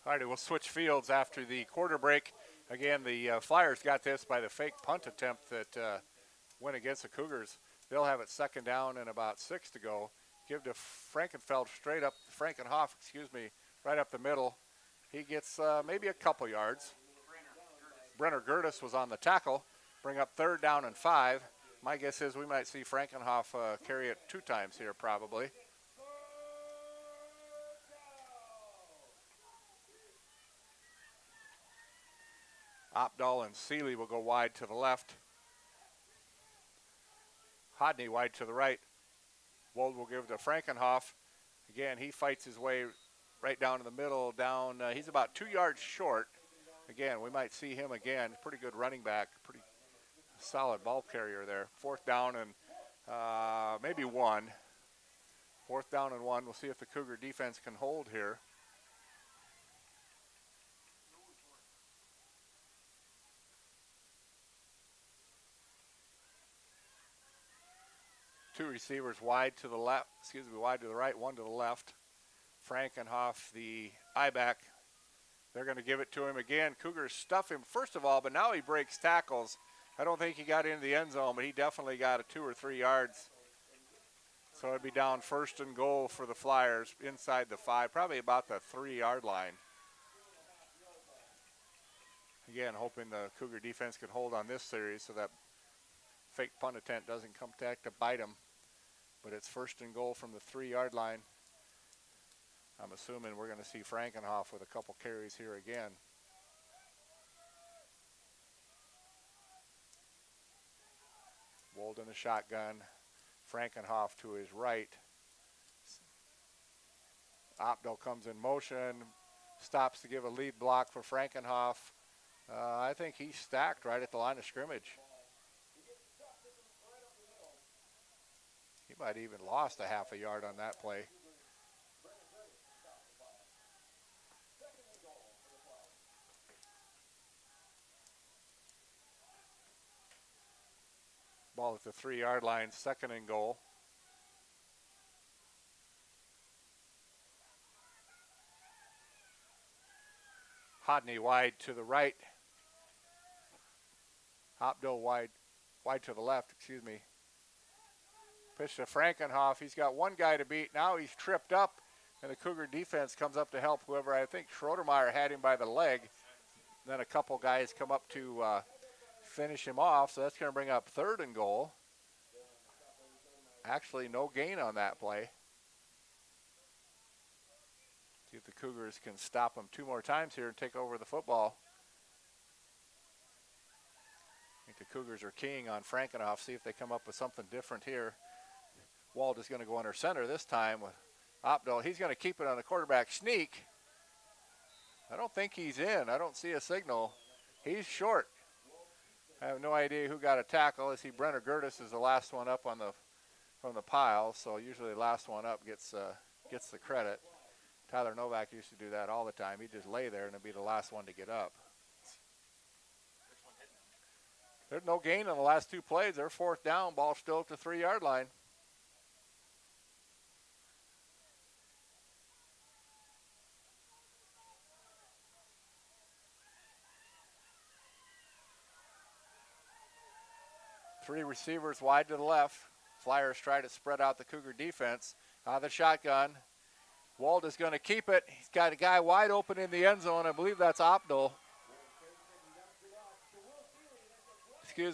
All right, we'll switch fields after the quarter break. Again, the Flyers got this by the fake punt attempt that went against the Cougars. They'll have it second down and about 6 to go. Give to Frankenhoff, right up the middle. He gets maybe a couple yards. Brenner Gertis was on the tackle. Bring up 3rd down and 5. My guess is we might see Frankenhoff carry it 2 times here probably. Opdahl and Seeley will go wide to the left. Hodney wide to the right. Wold will give to Frankenhoff. Again, he fights his way right down in the middle. He's about 2 yards short. Again, we might see him again. Pretty good running back. Pretty solid ball carrier there. 4th down and maybe 1. 4th down and 1. We'll see if the Cougar defense can hold here. Two receivers wide to the left, wide to the right, 1 to the left. Frankenhoff, the I-back, they're going to give it to him again. Cougars stuff him first of all, but now he breaks tackles. I don't think he got into the end zone, but he definitely got a 2 or 3 yards. So it'd be down 1st and goal for the Flyers inside the 5, probably about the 3-yard line. Again, hoping the Cougar defense can hold on this series so that fake punt attempt doesn't come back to bite him. But it's 1st and goal from the 3-yard line. I'm assuming we're going to see Frankenhoff with a couple carries here again. Wold in the shotgun. Frankenhoff to his right. Opdahl comes in motion. Stops to give a lead block for Frankenhoff. I think he's stacked right at the line of scrimmage. He might even lost a half a yard on that play. Ball at the 3-yard line, 2nd and goal. Hodney wide to the right. Opdahl wide to the left, Pitch to Frankenhoff. He's got one guy to beat. Now he's tripped up, and the Cougar defense comes up to help whoever. I think Schroedermeyer had him by the leg. Then a couple guys come up to finish him off, so that's going to bring up 3rd and goal. Actually, no gain on that play. See if the Cougars can stop him 2 more times here and take over the football. I think the Cougars are keying on Frankenhoff, see if they come up with something different here. Wald is going to go under center this time with Opdahl. He's going to keep it on the quarterback sneak. I don't think he's in. I don't see a signal. He's short. I have no idea who got a tackle. I see Brenner Gertis is the last one up on from the pile, so usually the last one up gets the credit. Tyler Novak used to do that all the time. He'd just lay there and it'd be the last one to get up. There's no gain on the last 2 plays. They're 4th down. Ball still at the 3-yard line. Three receivers wide to the left. Flyers try to spread out the Cougar defense. Out of the shotgun. Wald is going to keep it. He's got a guy wide open in the end zone. I believe that's Opdahl.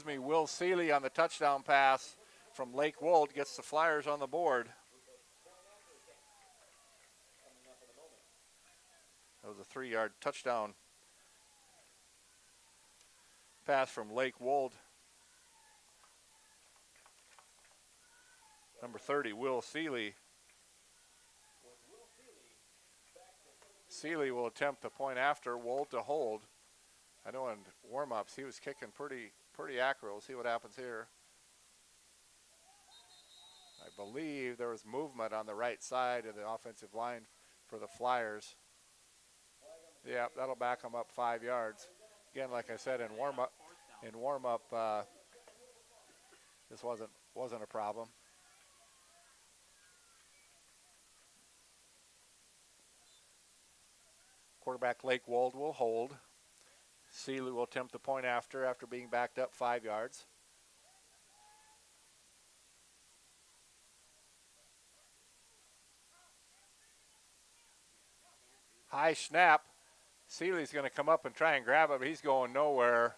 Will Seeley on the touchdown pass from Lake Wold gets the Flyers on the board. That was a 3-yard touchdown pass from Lake Wold. Number 30, Will Seeley. Seeley will attempt the point after, Wold to hold. I know in warm-ups he was kicking pretty accurate. We'll see what happens here. I believe there was movement on the right side of the offensive line for the Flyers. Yeah, that'll back them up 5 yards. Again, like I said, in warm-up, this wasn't a problem. Quarterback Lake Wold will hold. Seeley will attempt the point after being backed up 5 yards. High snap. Seeley's going to come up and try and grab it, but he's going nowhere.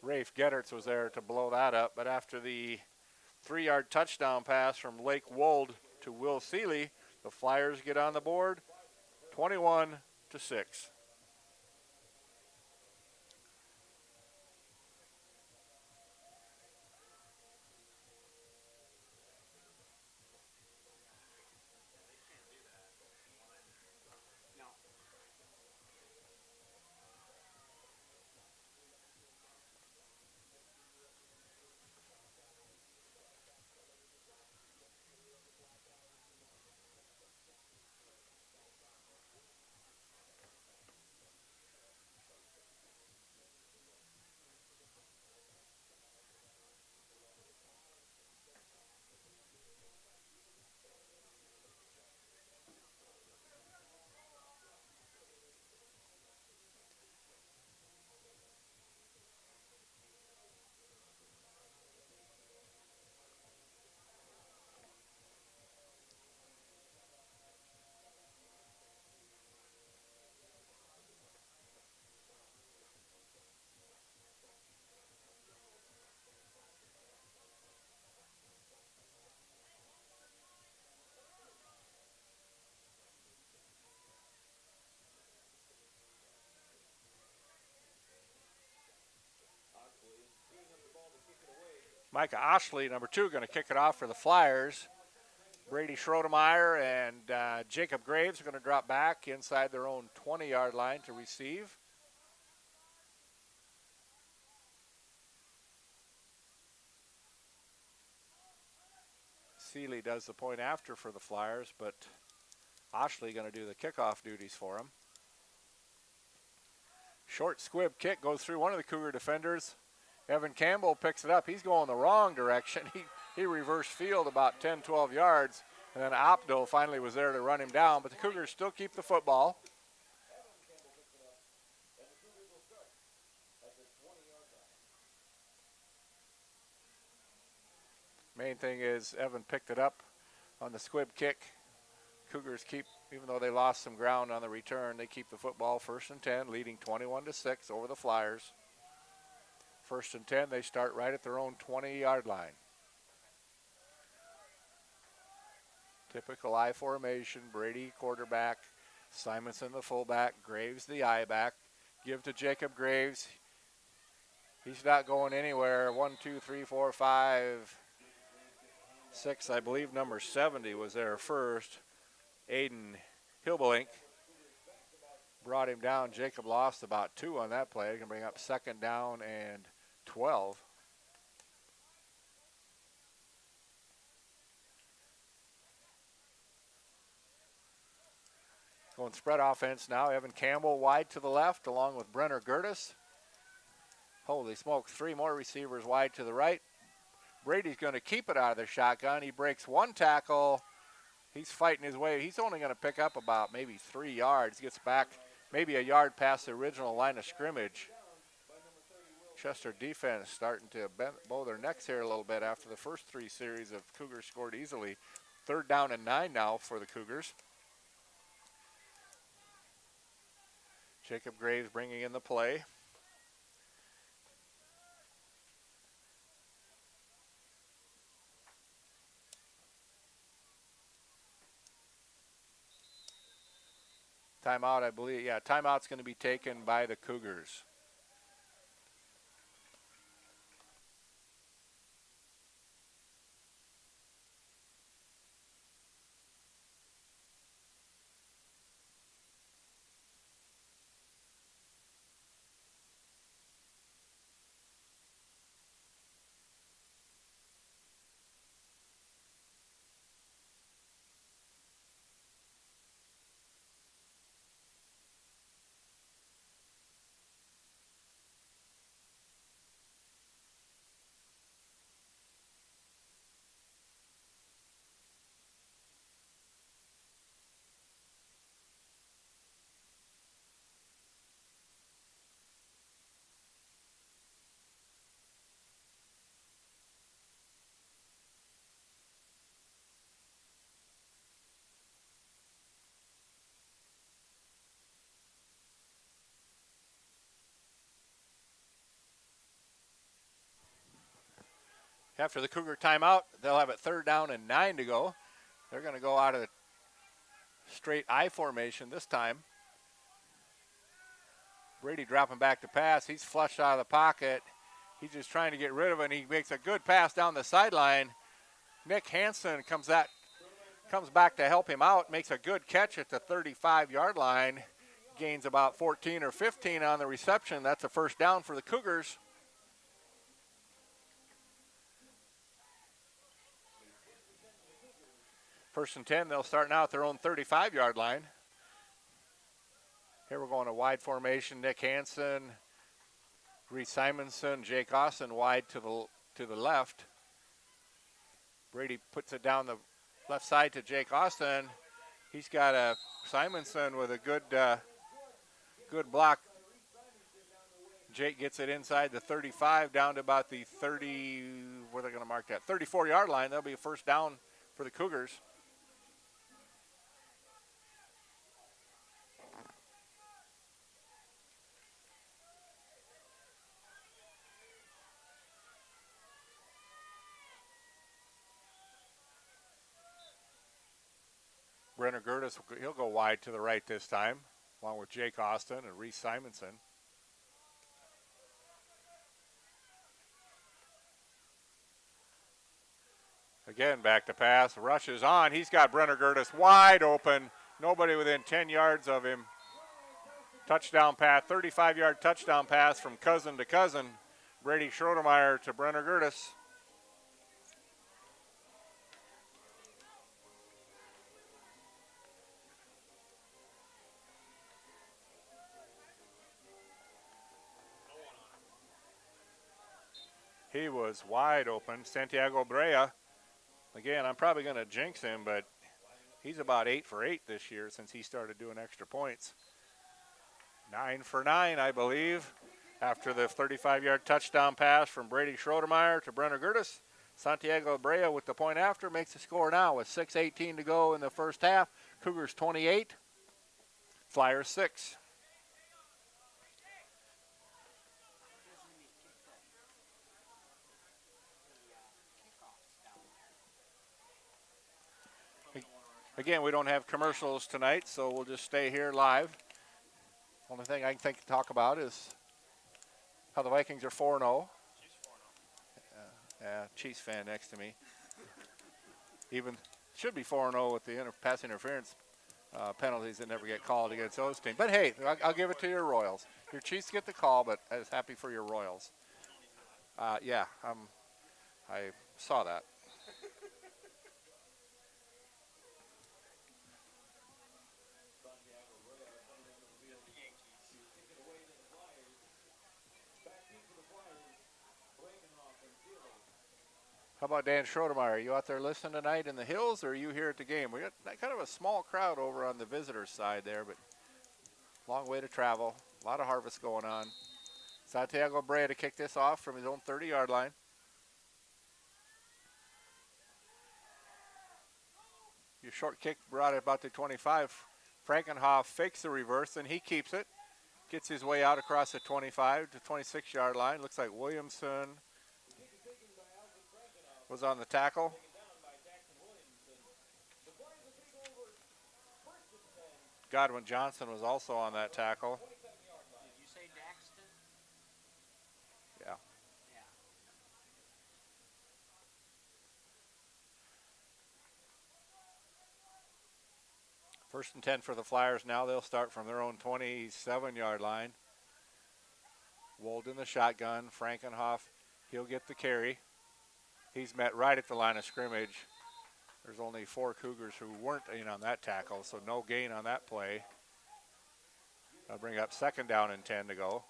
Rafe Gedderts was there to blow that up, but after the 3-yard touchdown pass from Lake Wold to Will Seeley, the Flyers get on the board, 21-6. Micah Oshley, number 2, going to kick it off for the Flyers. Brady Schrodemeyer and Jacob Graves are going to drop back inside their own 20-yard line to receive. Seeley does the point after for the Flyers, but Oshley going to do the kickoff duties for him. Short squib kick goes through one of the Cougar defenders. Evan Campbell picks it up. He's going the wrong direction. He reversed field about 10, 12 yards, and then Opdo finally was there to run him down, but the Cougars still keep the football. Main thing is Evan picked it up on the squib kick. Cougars keep, even though they lost some ground on the return, they keep the football 1st and 10, leading 21-6 over the Flyers. 1st and 10, they start right at their own 20-yard line. Typical I formation, Brady quarterback, Simonson the fullback, Graves the I back. Give to Jacob Graves. He's not going anywhere. 1, 2, 3, 4, 5, 6. I believe number 70 was there first. Aiden Hilbelink brought him down. Jacob lost about 2 on that play. He can bring up 2nd down and 12. Going spread offense now. Evan Campbell wide to the left along with Brenner Gertis. Holy smokes, 3 more receivers wide to the right. Brady's going to keep it out of the shotgun. He breaks 1 tackle. He's fighting his way. He's only going to pick up about maybe 3 yards. Gets back maybe a yard past the original line of scrimmage. Chester defense starting to bow their necks here a little bit after the first 3 series of Cougars scored easily. 3rd down and 9 now for the Cougars. Jacob Graves bringing in the play. Timeout, I believe. Yeah, timeout's going to be taken by the Cougars. After the Cougar timeout, they'll have it 3rd down and 9 to go. They're going to go out of the straight I formation this time. Brady dropping back to pass. He's flushed out of the pocket. He's just trying to get rid of it, and he makes a good pass down the sideline. Nick Hansen comes back to help him out, makes a good catch at the 35-yard line, gains about 14 or 15 on the reception. That's a 1st down for the Cougars. First and 10, they'll start now at their own 35-yard line. Here we're going to wide formation. Nick Hansen, Reese Simonson, Jake Austin wide to the left. Brady puts it down the left side to Jake Austin. He's got a Simonson with a good block. Jake gets it inside the 35 down to about the 30, where they're going to mark that, 34-yard line. That'll be a 1st down for the Cougars. Brenner Gertis, he'll go wide to the right this time, along with Jake Austin and Reese Simonson. Again, back to pass. Rush is on. He's got Brenner Gertis wide open. Nobody within 10 yards of him. Touchdown pass, 35-yard touchdown pass from cousin to cousin. Brady Schroedermeyer to Brenner Gertis. He was wide open. Santiago Brea, again, I'm probably going to jinx him, but he's about 8 for 8 this year since he started doing extra points. 9 for 9, I believe, after the 35-yard touchdown pass from Brady Schroedermeyer to Brenner Gertis. Santiago Brea with the point after makes the score now with 6:18 to go in the first half. Cougars 28, Flyers 6. Again, we don't have commercials tonight, so we'll just stay here live. Only thing I can think to talk about is how the Vikings are 4-0. Chiefs fan next to me. Even should be 4-0 with the pass interference penalties that never get called against those teams. But hey, I'll give it to your Royals. Your Chiefs get the call, but I was happy for your Royals. Yeah, I saw that. How about Dan Schroedermeyer? Are you out there listening tonight in the hills, or are you here at the game? We got kind of a small crowd over on the visitors' side there, but long way to travel. A lot of harvest going on. Santiago Brea to kick this off from his own 30-yard line. Your short kick brought it about to 25. Frankenhoff fakes the reverse, and he keeps it. Gets his way out across the 25 to 26-yard line. Looks like Williamson was on the tackle. Godwin Johnson was also on that tackle.
Did you say Daxton?
Yeah. First and 10 for the Flyers now. They'll start from their own 27-yard line. Wold in the shotgun. Frankenhoff, he'll get the carry. He's met right at the line of scrimmage. There's only 4 Cougars who weren't in on that tackle, so no gain on that play. I'll bring up 2nd down and 10 to go.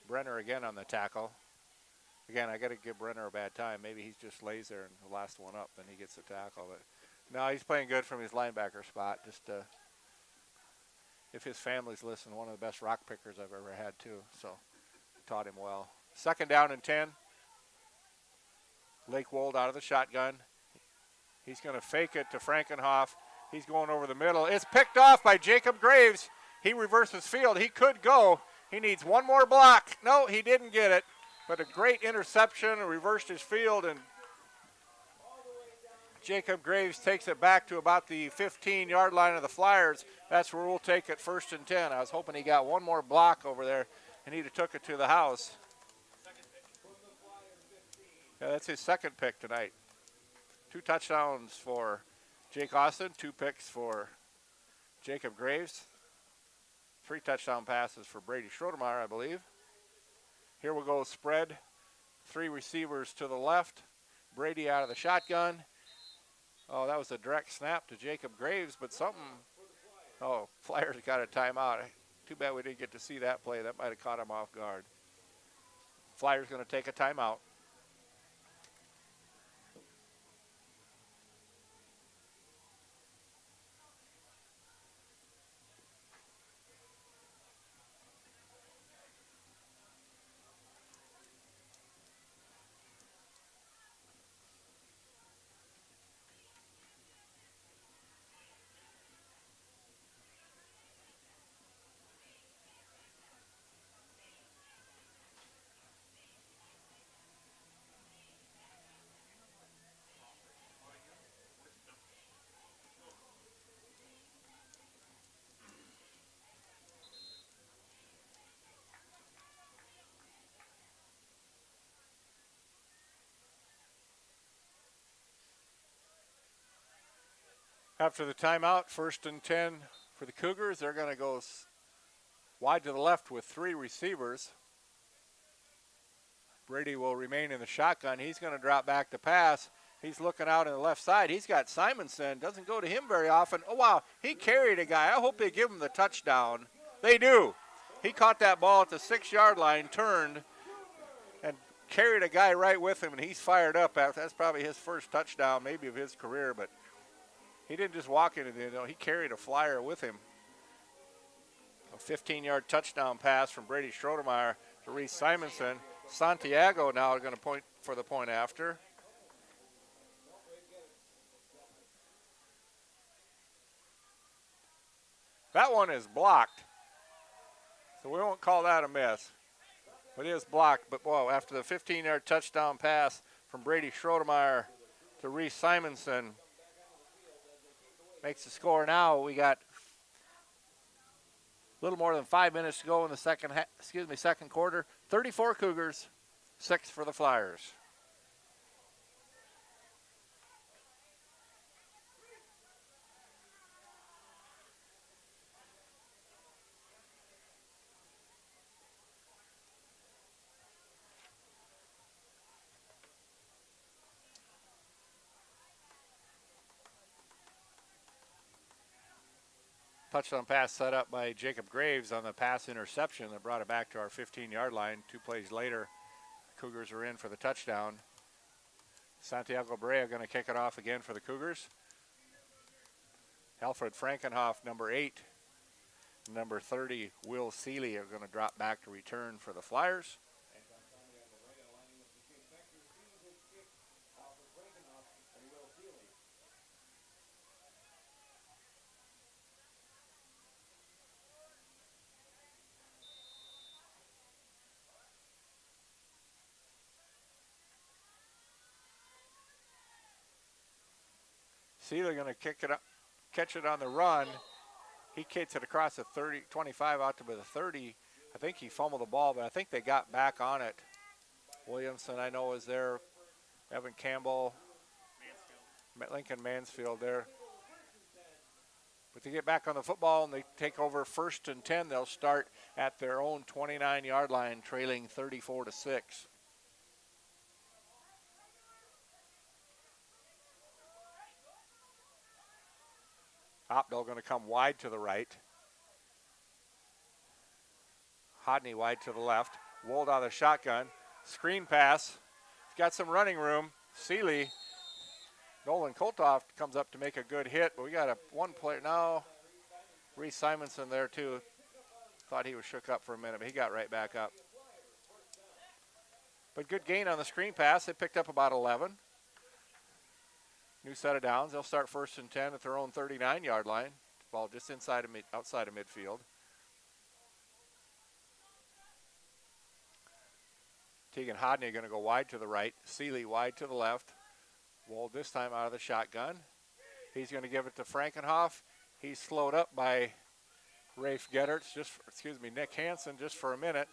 Brenner again on the tackle. Again, I got to give Brenner a bad time. Maybe he just lays there and the last one up and he gets the tackle. But no, he's playing good from his linebacker spot. Just if his family's listening, one of the best rock pickers I've ever had too. So taught him well. 2nd down and 10. Lake Wold out of the shotgun. He's going to fake it to Frankenhoff. He's going over the middle. It's picked off by Jacob Graves. He reverses field. He could go. He needs one more block. No, he didn't get it. but a great interception, reversed his field, and Jacob Graves takes it back to about the 15-yard line of the Flyers. That's where we'll take it 1st and 10. I was hoping he got one more block over there, and he'd have took it to the house. Yeah, that's his second pick tonight. 2 touchdowns for Jake Austin, 2 picks for Jacob Graves. 3 touchdown passes for Brady Schrodemeyer, I believe. Here we go, spread. 3 receivers to the left. Brady out of the shotgun. Oh, that was a direct snap to Jacob Graves, but something. Oh, Flyers got a timeout. Too bad we didn't get to see that play. That might have caught him off guard. Flyers going to take a timeout. After the timeout, 1st and 10 for the Cougars. They're going to go wide to the left with 3 receivers. Brady will remain in the shotgun. He's going to drop back to pass. He's looking out on the left side. He's got Simonson. Doesn't go to him very often. Oh, wow. He carried a guy. I hope they give him the touchdown. They do. He caught that ball at the 6-yard line, turned, and carried a guy right with him, and he's fired up. That's probably his first touchdown, maybe of his career, but he didn't just walk into the end zone. He carried a flyer with him. A 15-yard touchdown pass from Brady Schrodemeyer to Reese Simonson. Santiago now going to point for the point after. That one is blocked, so we won't call that a miss. It is blocked, but boy, after the 15-yard touchdown pass from Brady Schrodemeyer to Reese Simonson, makes the score now. We got a little more than 5 minutes to go in the second quarter. 34 Cougars, 6 for the Flyers. Touchdown pass set up by Jacob Graves on the pass interception that brought it back to our 15-yard line. 2 plays later, Cougars are in for the touchdown. Santiago Brea going to kick it off again for the Cougars. Alfred Frankenhoff, number 8, number 30, Will Seeley are going to drop back to return for the Flyers. Seeley going to catch it on the run. He kicks it across the 25 out to the 30. I think he fumbled the ball, but I think they got back on it. Williamson, I know, is there. Evan Campbell, Lincoln Mansfield there. But they get back on the football and they take over 1st and 10. They'll start at their own 29-yard line, trailing 34-6. Opdahl going to come wide to the right. Hodney wide to the left. Wold out of the shotgun. Screen pass. He's got some running room. Seeley. Nolan Koltoff comes up to make a good hit, but we got one player now. Reese Simonson there too. Thought he was shook up for a minute, but he got right back up. But good gain on the screen pass. They picked up about 11. New set of downs. They'll start 1st and 10 at their own 39-yard line. Ball just outside of midfield. Tegan Hodney going to go wide to the right. Seeley wide to the left. Wold this time out of the shotgun. He's going to give it to Frankenhoff. He's slowed up by Rafe Gedderts, Nick Hansen just for a minute.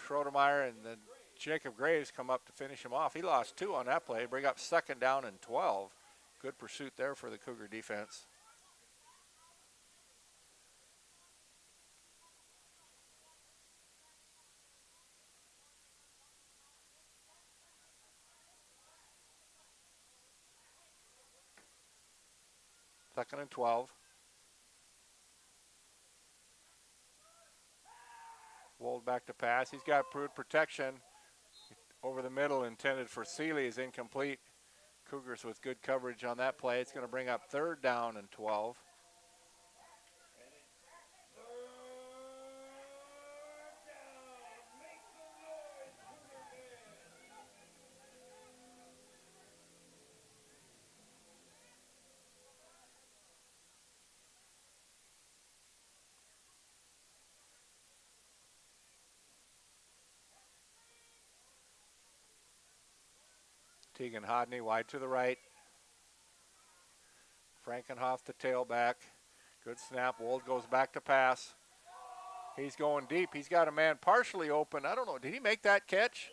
Schroedermeyer and then Jacob Graves come up to finish him off. He lost 2 on that play. Bring up 2nd down and 12. Good pursuit there for the Cougar defense. Second and 12. Wold back to pass. He's got proved protection over the middle intended for Seeley is incomplete. Cougars with good coverage on that play. It's going to bring up 3rd down and 12. Tegan Hodney wide to the right. Frankenhoff the tailback. Good snap. Wold goes back to pass. He's going deep. He's got a man partially open. I don't know. Did he make that catch?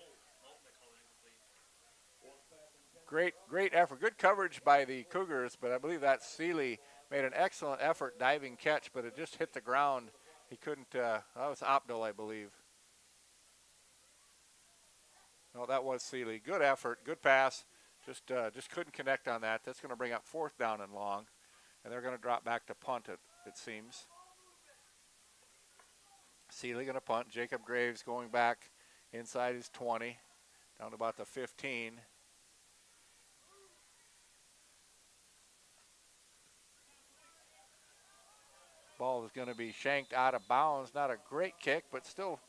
Great effort. Good coverage by the Cougars, but I believe that Seeley made an excellent effort diving catch, but it just hit the ground. He couldn't. That was Opdal, I believe. No, that was Seeley. Good effort, good pass. Just couldn't connect on that. That's going to bring up 4th down and long, and they're going to drop back to punt it seems. Seeley going to punt. Jacob Graves going back inside his 20, down to about the 15. Ball is going to be shanked out of bounds. Not a great kick, but still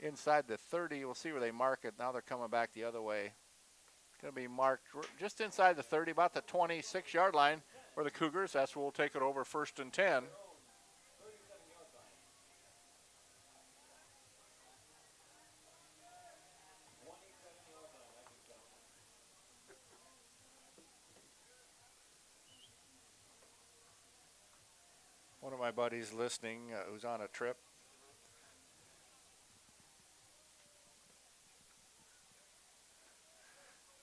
inside the 30. We'll see where they mark it. Now they're coming back the other way. It's going to be marked just inside the 30, about the 26-yard line for the Cougars. That's where we'll take it over 1st and 10. One of my buddies listening who's on a trip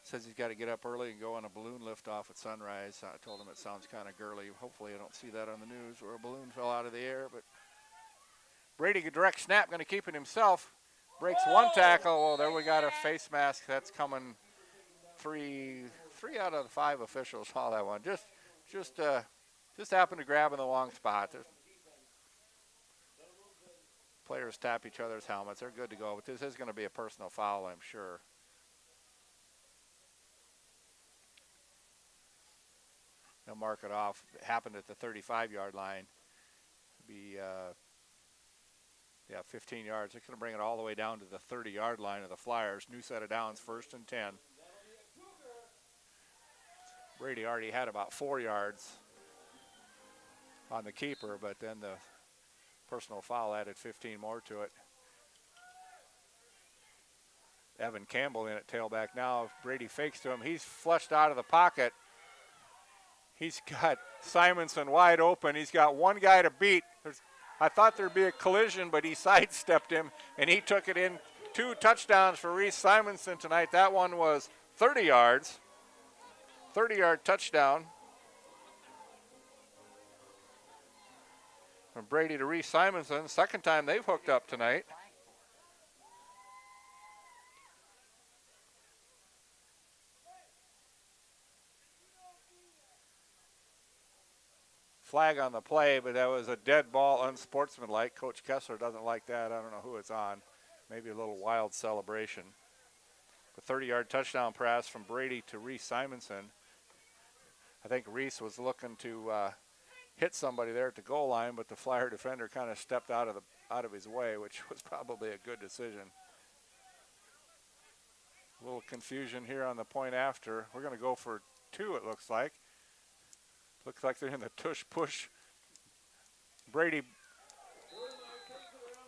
says he's got to get up early and go on a balloon lift off at sunrise. I told him it sounds kind of girly. Hopefully I don't see that on the news where a balloon fell out of the air. But Brady, a direct snap, going to keep it himself. Breaks 1 tackle. Oh, there we got a face mask. That's coming. Three out of the 5 officials saw that one. Just happened to grab in the wrong spot. Players tap each other's helmets. They're good to go. But this is going to be a personal foul, I'm sure. They'll mark it off. It happened at the 35-yard line. Be 15 yards. They're going to bring it all the way down to the 30-yard line of the Flyers. New set of downs, 1st and 10. Brady already had about 4 yards on the keeper, but then the personal foul added 15 more to it. Evan Campbell in at tailback now. Brady fakes to him. He's flushed out of the pocket. He's got Simonson wide open. He's got one guy to beat. I thought there'd be a collision, but he sidestepped him, and he took it in. 2 touchdowns for Reese Simonson tonight. That one was 30 yards. 30-yard touchdown. From Brady to Reese Simonson. Second time they've hooked up tonight. Flag on the play, but that was a dead ball, unsportsmanlike. Coach Kessler doesn't like that. I don't know who it's on. Maybe a little wild celebration. The 30-yard touchdown pass from Brady to Reese Simonson. I think Reese was looking to hit somebody there at the goal line, but the Flyer defender kind of stepped out of his way, which was probably a good decision. A little confusion here on the point after. We're going to go for 2, it looks like. Looks like they're in the tush-push. Brady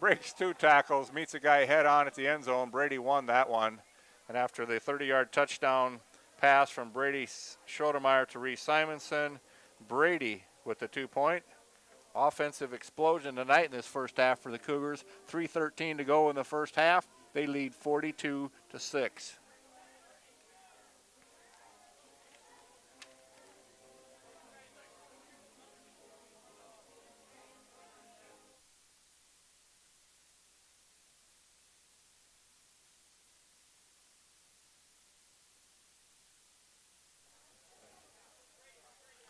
breaks 2 tackles, meets a guy head on at the end zone. Brady won that one. And after the 30-yard touchdown pass from Brady Schroedermeyer to Reese Simonson, Brady with the 2-point. Offensive explosion tonight in this first half for the Cougars. 3:13 to go in the first half. They lead 42-6.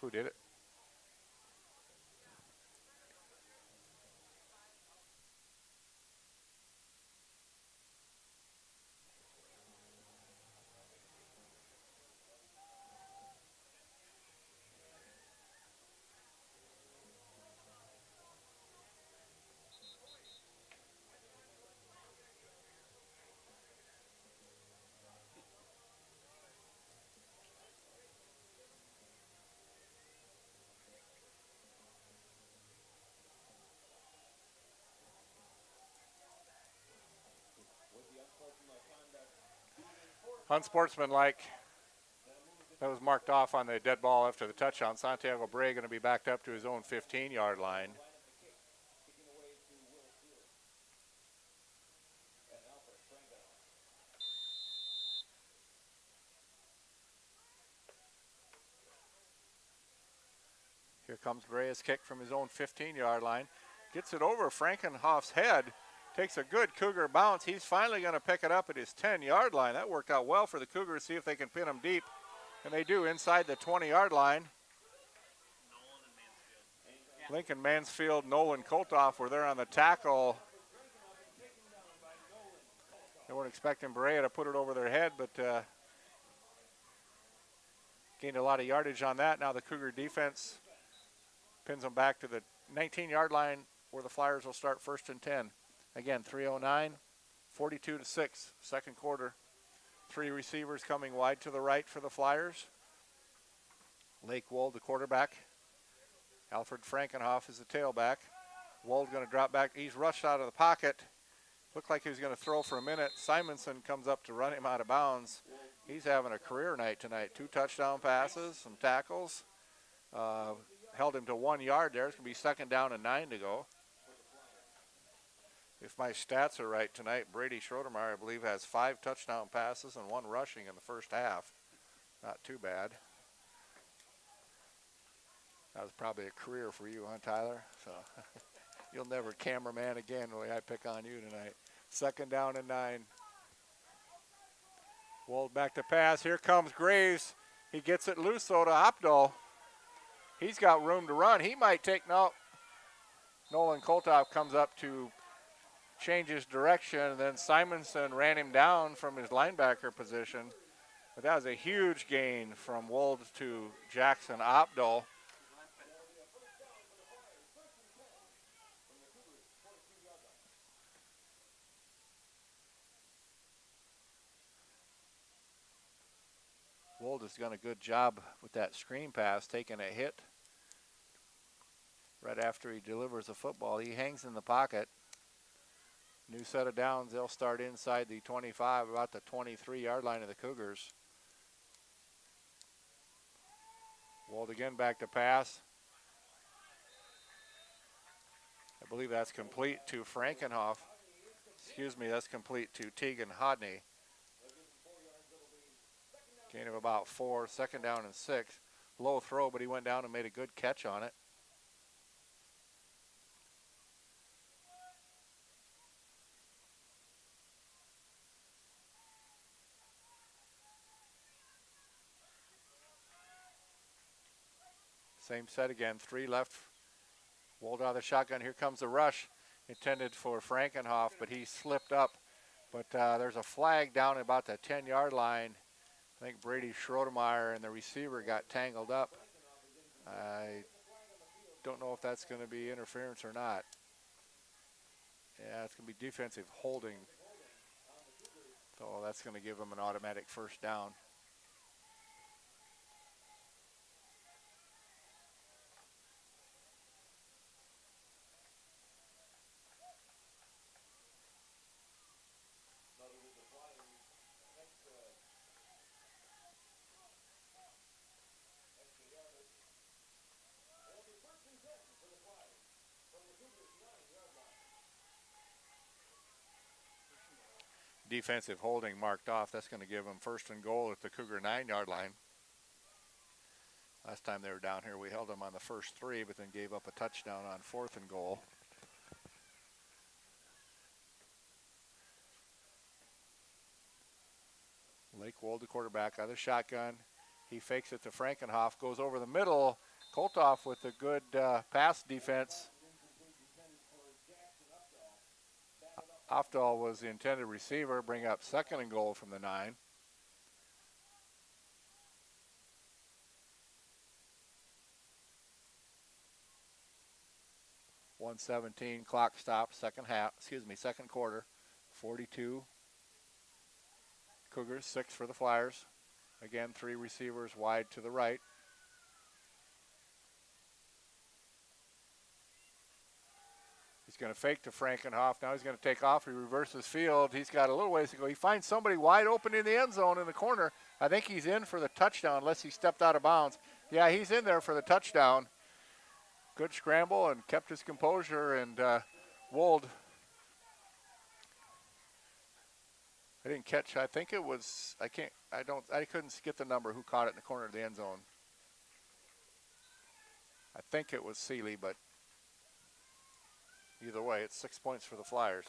Who did it? Unsportsmanlike. That was marked off on the dead ball after the touchdown. Santiago Bray going to be backed up to his own 15-yard line. Here comes Brea's kick from his own 15-yard line. Gets it over Frankenhoff's head. Takes a good Cougar bounce. He's finally going to pick it up at his 10-yard line. That worked out well for the Cougars. See if they can pin him deep. And they do inside the 20-yard line. Lincoln Mansfield, Nolan Koltoff were there on the tackle. They weren't expecting Berea to put it over their head, but gained a lot of yardage on that. Now the Cougar defense pins them back to the 19-yard line where the Flyers will start 1st and 10. Again, 3:09, 42-6, second quarter. 3 receivers coming wide to the right for the Flyers. Lake Wold, the quarterback. Alfred Frankenhoff is the tailback. Wold going to drop back. He's rushed out of the pocket. Looked like he was going to throw for a minute. Simonson comes up to run him out of bounds. He's having a career night tonight. 2 touchdown passes, some tackles. Held him to 1 yard there. It's going to be 2nd down and 9 to go. If my stats are right tonight, Brady Schroedermeyer, I believe, has 5 touchdown passes and 1 rushing in the first half. Not too bad. That was probably a career for you, huh, Tyler? So you'll never cameraman again the way I pick on you tonight. 2nd down and 9. Wold back to pass. Here comes Graves. He gets it loose, though, to Opdahl. He's got room to run. He might take, no. Nolan Koltoff comes up to change his direction, and then Simonson ran him down from his linebacker position. But that was a huge gain from Wold to Jackson Opdahl. Wold has done a good job with that screen pass, taking a hit right after he delivers the football. He hangs in the pocket. New set of downs. They'll start inside the 25, about the 23-yard line of the Cougars. Wold again back to pass. I believe that's complete to Frankenhoff. Excuse me, that's complete to Tegan Hodney. Gain of about 4, 2nd down and 6. Low throw, but he went down and made a good catch on it. Same set again, 3 left. Wold out of the shotgun. Here comes the rush intended for Frankenhoff, but he slipped up. But there's a flag down at about the 10-yard line. I think Brady Schroedermeyer and the receiver got tangled up. I don't know if that's going to be interference or not. Yeah, it's going to be defensive holding. So that's going to give them an automatic 1st down. defensive holding marked off. That's going to give them first and goal at the Cougar 9-yard line. Last time they were down here, we held them on the first 3, but then gave up a touchdown on 4th and goal. Lake Wold, the quarterback, out of the shotgun. He fakes it to Frankenhoff, goes over the middle. Koltoff with a good pass defense. Ofdahl was the intended receiver, bring up 2nd and goal from the 9. .117 clock stop, second quarter, 42. Cougars, 6 for the Flyers. Again, 3 receivers wide to the right. He's going to fake to Frankenhoff. Now he's going to take off. He reverses field. He's got a little ways to go. He finds somebody wide open in the end zone in the corner. I think he's in for the touchdown unless he stepped out of bounds. Yeah, he's in there for the touchdown. Good scramble and kept his composure, and Wold, I didn't catch, I think it was, I couldn't get the number who caught it in the corner of the end zone. I think it was Seeley, but either way, it's 6 points for the Flyers.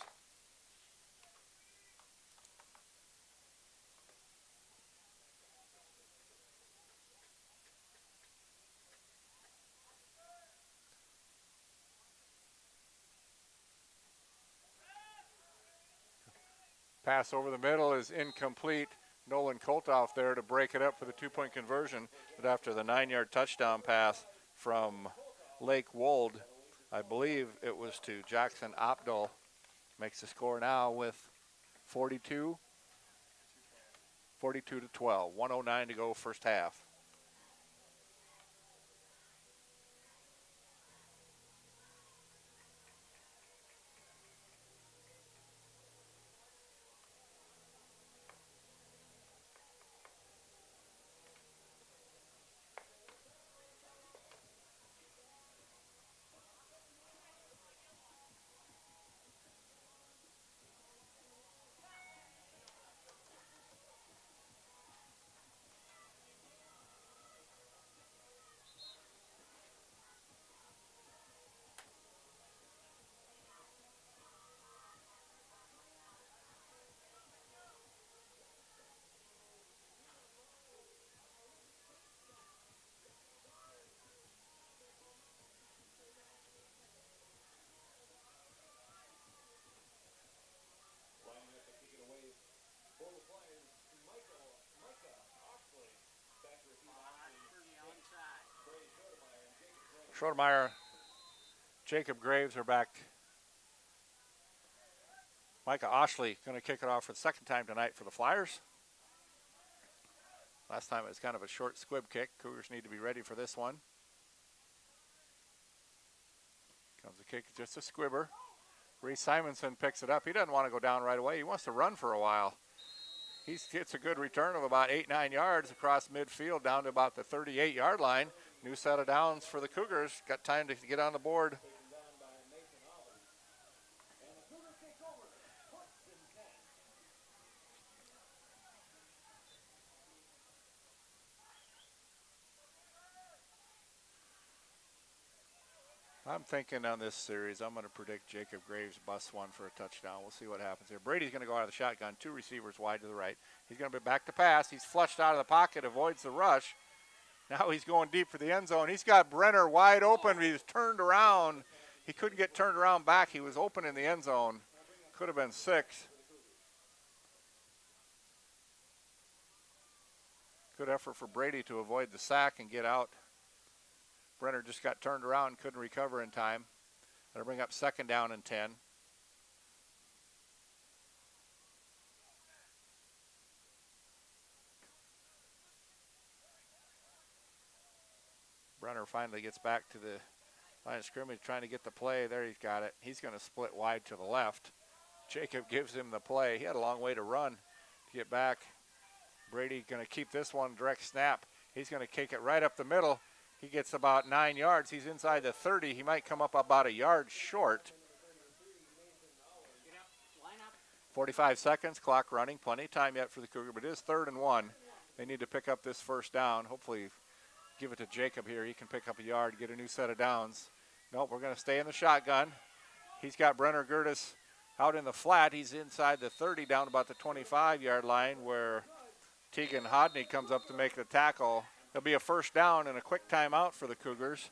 Pass over the middle is incomplete. Nolan Koltoff there to break it up for the 2-point conversion. But after the 9-yard touchdown pass from Lake Wold, I believe it was to Jackson Opdahl, makes the score now with 42 to 12. 1:09 to go first half. Schrodemeyer, Jacob Graves are back. Micah Oshley going to kick it off for the second time tonight for the Flyers. Last time it was kind of a short squib kick. Cougars need to be ready for this one. Comes the kick, just a squibber. Reese Simonson picks it up. He doesn't want to go down right away. He wants to run for a while. He gets a good return of about 8-9 yards across midfield down to about the 38-yard line. New set of downs for the Cougars. Got time to get on the board. I'm thinking on this series, I'm going to predict Jacob Graves busts one for a touchdown. We'll see what happens here. Brady's going to go out of the shotgun. 2 receivers wide to the right. He's going to be back to pass. He's flushed out of the pocket, avoids the rush. Now he's going deep for the end zone. He's got Brenner wide open. He's turned around. He couldn't get turned around back. He was open in the end zone. Could have been 6. Good effort for Brady to avoid the sack and get out. Brenner just got turned around, couldn't recover in time. That'll bring up 2nd down and 10. Brenner finally gets back to the line of scrimmage, trying to get the play. There he's got it. He's going to split wide to the left. Jacob gives him the play. He had a long way to run to get back. Brady going to keep this one direct snap. He's going to kick it right up the middle. He gets about 9 yards. He's inside the 30. He might come up about a yard short. 45 seconds, clock running. Plenty of time yet for the Cougar, but it is 3rd and 1. They need to pick up this first down. Hopefully give it to Jacob here. He can pick up a yard, get a new set of downs. Nope, we're going to stay in the shotgun. He's got Brenner Gertis out in the flat. He's inside the 30 down about the 25-yard line where Tegan Hodney comes up to make the tackle. There'll be a first down and a quick timeout for the Cougars.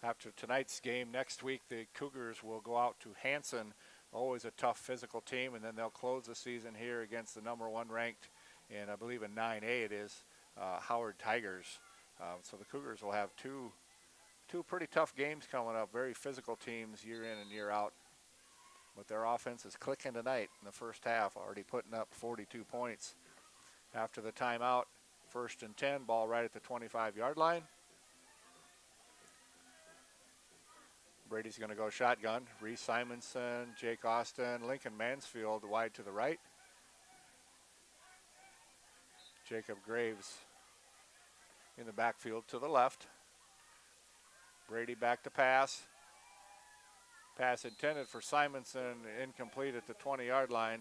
After tonight's game, next week the Cougars will go out to Hanson, always a tough physical team, and then they'll close the season here against the number 1 ranked, and I believe in 9A it is, Howard Tigers. So the Cougars will have two pretty tough games coming up, very physical teams year in and year out. But their offense is clicking tonight in the first half, already putting up 42 points. After the timeout, 1st and 10, ball right at the 25-yard line. Brady's going to go shotgun. Reese Simonson, Jake Austin, Lincoln Mansfield wide to the right. Jacob Graves in the backfield to the left. Brady back to pass. Pass intended for Simonson, incomplete at the 20-yard line.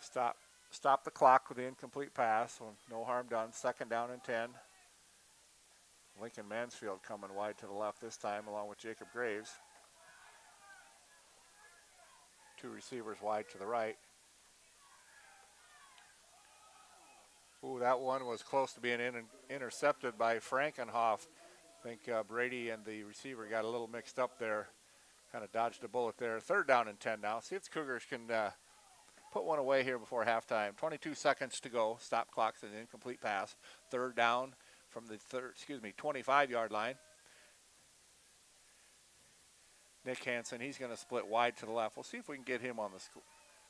Stop the clock with the incomplete pass, so no harm done. 2nd down and 10. Lincoln Mansfield coming wide to the left this time, along with Jacob Graves. 2 receivers wide to the right. Ooh, that one was close to being intercepted by Frankenhoff. I think Brady and the receiver got a little mixed up there. Kind of dodged a bullet there. 3rd down and 10 now. See if the Cougars can put one away here before halftime. 22 seconds to go. Stop clock's an incomplete pass. 3rd down from the 25-yard line. Nick Hansen, he's going to split wide to the left. We'll see if we can get him on the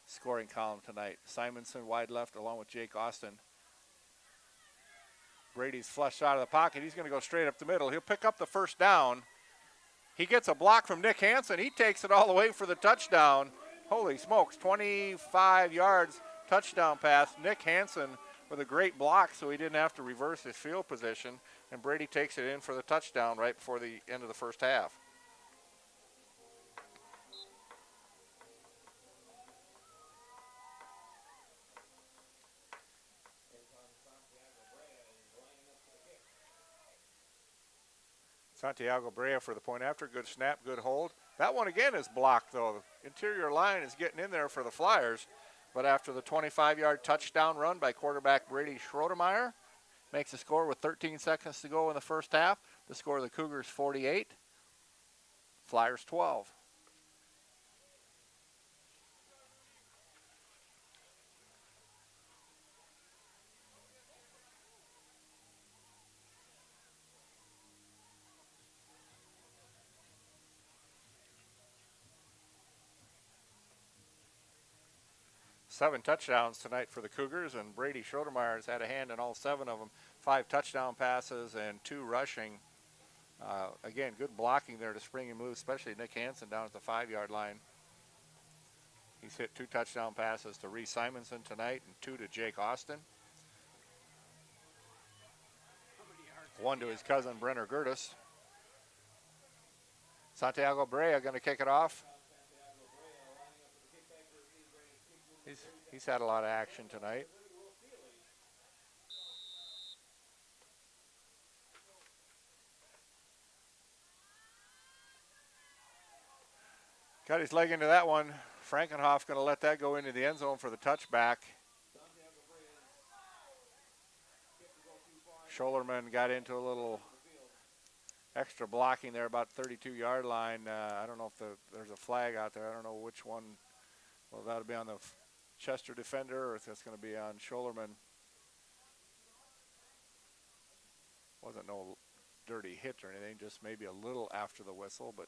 scoring column tonight. Simonson wide left along with Jake Austin. Brady's flushed out of the pocket. He's going to go straight up the middle. He'll pick up the first down. He gets a block from Nick Hansen. He takes it all the way for the touchdown. Holy smokes, 25 yards, touchdown pass. Nick Hansen with a great block so he didn't have to reverse his field position. And Brady takes it in for the touchdown right before the end of the first half. Santiago Brea for the point after. Good snap, good hold. That one again is blocked though. The interior line is getting in there for the Flyers. But after the 25-yard touchdown run by quarterback Brady Schroedermeyer, makes the score with 13 seconds to go in the first half. The score of the Cougars 48, Flyers 12. Seven touchdowns tonight for the Cougars, and Brady Schroedermeyer has had a hand in all 7 of them. 5 touchdown passes and 2 rushing. Again, good blocking there to spring him loose, especially Nick Hansen down at the 5-yard line. He's hit 2 touchdown passes to Reese Simonson tonight and 2 to Jake Austin. 1 to his cousin Brenner Gertis. Santiago Brea going to kick it off. He's had a lot of action tonight. Got his leg into that one. Frankenhoff going to let that go into the end zone for the touchback. Schollerman got into a little extra blocking there about 32-yard line. I don't know if there's a flag out there. I don't know which one. Well, that'll be on the Chester defender, or if that's going to be on Schollerman. Wasn't no dirty hit or anything, just maybe a little after the whistle, but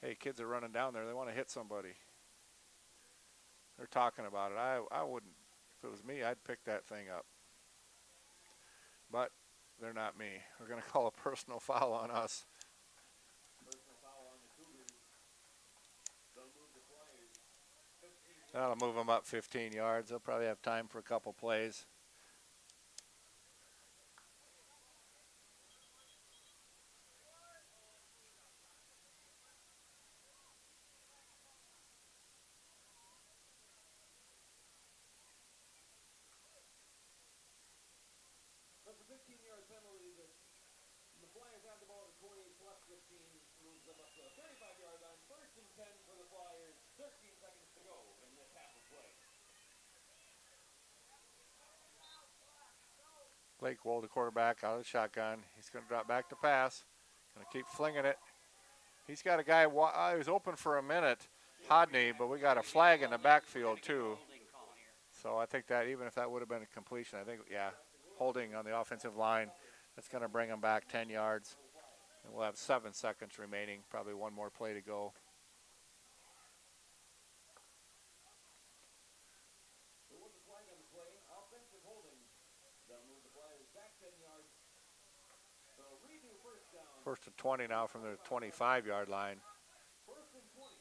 Hey, kids are running down there. They want to hit somebody. They're talking about it. I wouldn't. If it was me, I'd pick that thing up. But they're not me. We're going to call a personal foul on us. That'll move them up 15 yards. They'll probably have time for a couple plays.
That's a 15-yard penalty that the Flyers have the ball at the 28 plus 15, moves them up to the 35-yard line. First and 10 for the Flyers, 13 seconds to go in this half of play.
Blake Wold, the quarterback, out of the shotgun. He's going to drop back to pass. Going to keep flinging it. He's got a guy he was open for a minute, Hodney, but we got a flag in the backfield too. So I think that even if that would have been a completion, I think, yeah, holding on the offensive line, that's going to bring them back 10 yards. And we'll have 7 seconds remaining, probably one more play to go.
There was a flag on the play, offensive holding. That'll move the Flyers back 10 yards. So redo first down.
First and 20 now from the 25-yard line.
First and 20.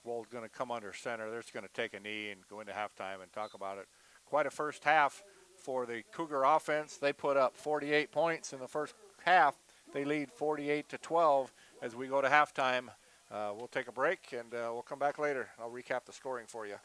Wold going to come under center. They're just going to take a knee and go into halftime and talk about it. Quite a first half for the Cougar offense. They put up 48 points in the first half. They lead 48-12 as we go to halftime. We'll take a break and we'll come back later. I'll recap the scoring for you.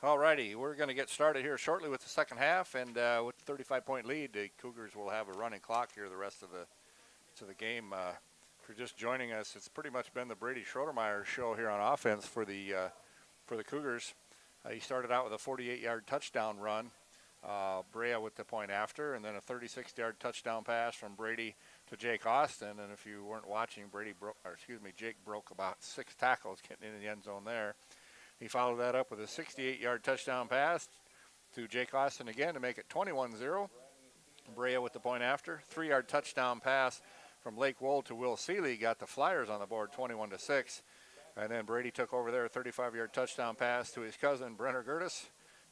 All righty, we're going to get started here shortly with the second half, and with the 35-point lead, the Cougars will have a running clock here the rest of the game. If you're just joining us, it's pretty much been the Brady Schroedermeyer show here on offense for the Cougars. He started out with a 48-yard touchdown run, Brea with the point after, and then a 36-yard touchdown pass from Brady to Jake Austin. And if you weren't watching, Jake broke about 6 tackles getting in the end zone there. He followed that up with a 68-yard touchdown pass to Jake Austin again to make it 21-0. Brea with the point after. 3-yard touchdown pass from Lake Wold to Will Seeley got the Flyers on the board 21-6. And then Brady took over there, a 35-yard touchdown pass to his cousin Brenner Gertis.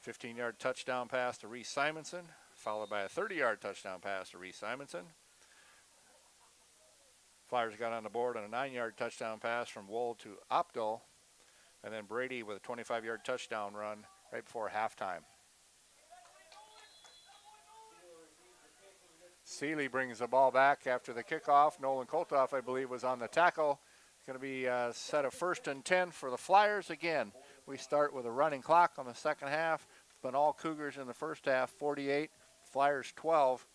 15-yard touchdown pass to Reese Simonson, followed by a 30-yard touchdown pass to Reese Simonson. Flyers got on the board on a 9-yard touchdown pass from Wold to Opdahl. And then Brady with a 25-yard touchdown run right before halftime. Seeley brings the ball back after the kickoff. Nolan Koltoff, I believe, was on the tackle. It's going to be a set of 1st and 10 for the Flyers. Again, we start with a running clock on the second half. It's been all Cougars in the first half, 48, Flyers 12.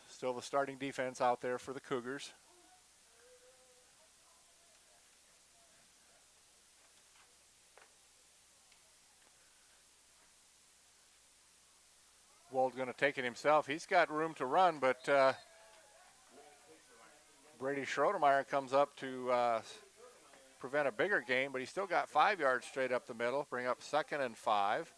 Still the starting defense out there for the Cougars. Wold going to take it himself. He's got room to run, but Brady Schroedermeyer comes up to prevent a bigger gain, but he's still got 5 yards straight up the middle, bring up 2nd and 5.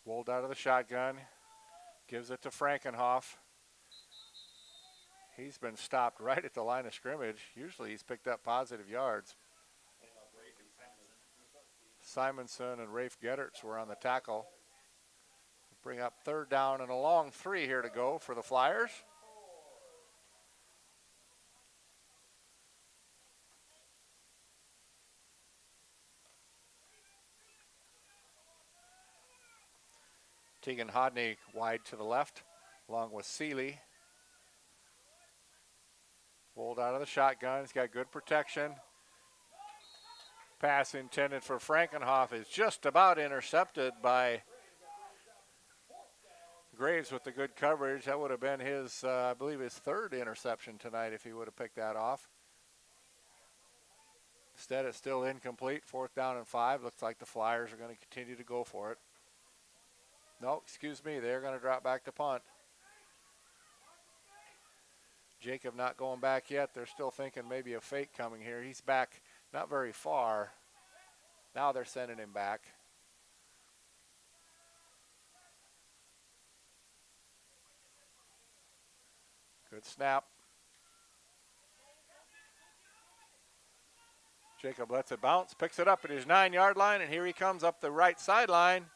Wold out of the shotgun, gives it to Frankenhoff. He's been stopped right at the line of scrimmage. Usually he's picked up positive yards. Simonson and Rafe Gedderts were on the tackle. Bring up 3rd down and a long 3 here to go for the Flyers. Tegan Hodney wide to the left, along with Seeley. Wold out of the shotgun. He's got good protection. Pass intended for Frankenhoff is just about intercepted by Graves with the good coverage. That would have been his, I believe, his 3rd interception tonight if he would have picked that off. Instead, it's still incomplete. 4th down and 5. Looks like the Flyers are going to continue to go for it. No, excuse me, they're going to drop back to punt. Jacob not going back yet. They're still thinking maybe a fake coming here. He's back not very far. Now they're sending him back. Good snap. Jacob lets it bounce, picks it up at his 9-yard line, and here he comes up the right sideline.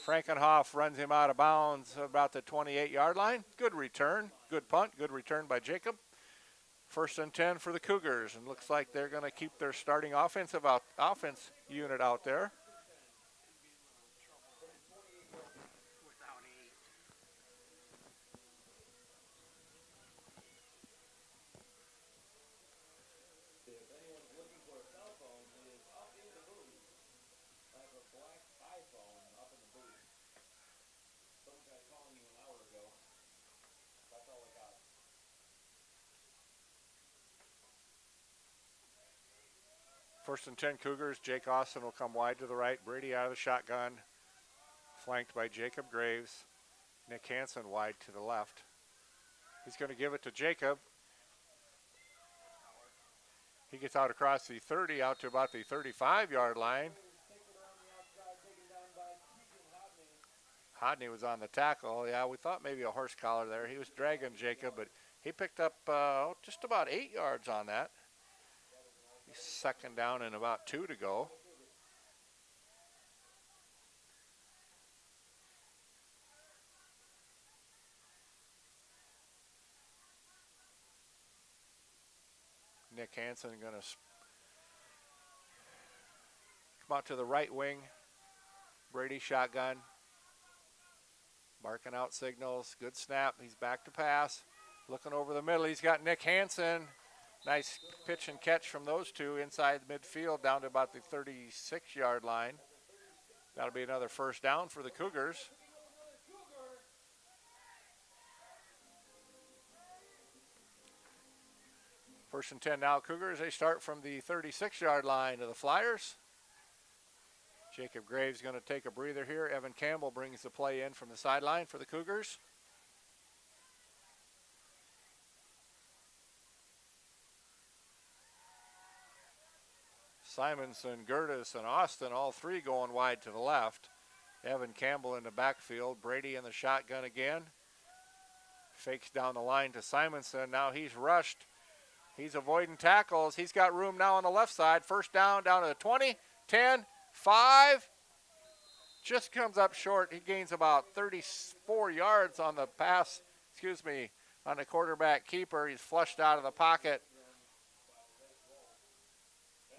Frankenhoff runs him out of bounds about the 28-yard line. Good return, good punt, good return by Jacob. 1st and 10 for the Cougars, and looks like they're going to keep their starting offense unit out there. First and 10 Cougars. Jake Austin will come wide to the right. Brady out of the shotgun, flanked by Jacob Graves. Nick Hansen wide to the left. He's going to give it to Jacob. He gets out across the 30, out to about the 35-yard line. Hodney was on the tackle. Yeah, we thought maybe a horse collar there. He was dragging Jacob, but he picked up just about 8 yards on that. 2nd down and about 2 to go. Nick Hansen going to come out to the right wing. Brady shotgun. Barking out signals. Good snap. He's back to pass. Looking over the middle. He's got Nick Hansen. Nice pitch and catch from those two inside midfield down to about the 36-yard line. That'll be another first down for the Cougars. First and 10 now, Cougars. They start from the 36-yard line of the Flyers. Jacob Graves going to take a breather here. Evan Campbell brings the play in from the sideline for the Cougars. Simonson, Gertis, and Austin, all three going wide to the left. Evan Campbell in the backfield. Brady in the shotgun again. Fakes down the line to Simonson. Now he's rushed. He's avoiding tackles. He's got room now on the left side. First down to the 20, 10, 5. Just comes up short. He gains about 34 yards on the pass, on the quarterback keeper. He's flushed out of the pocket.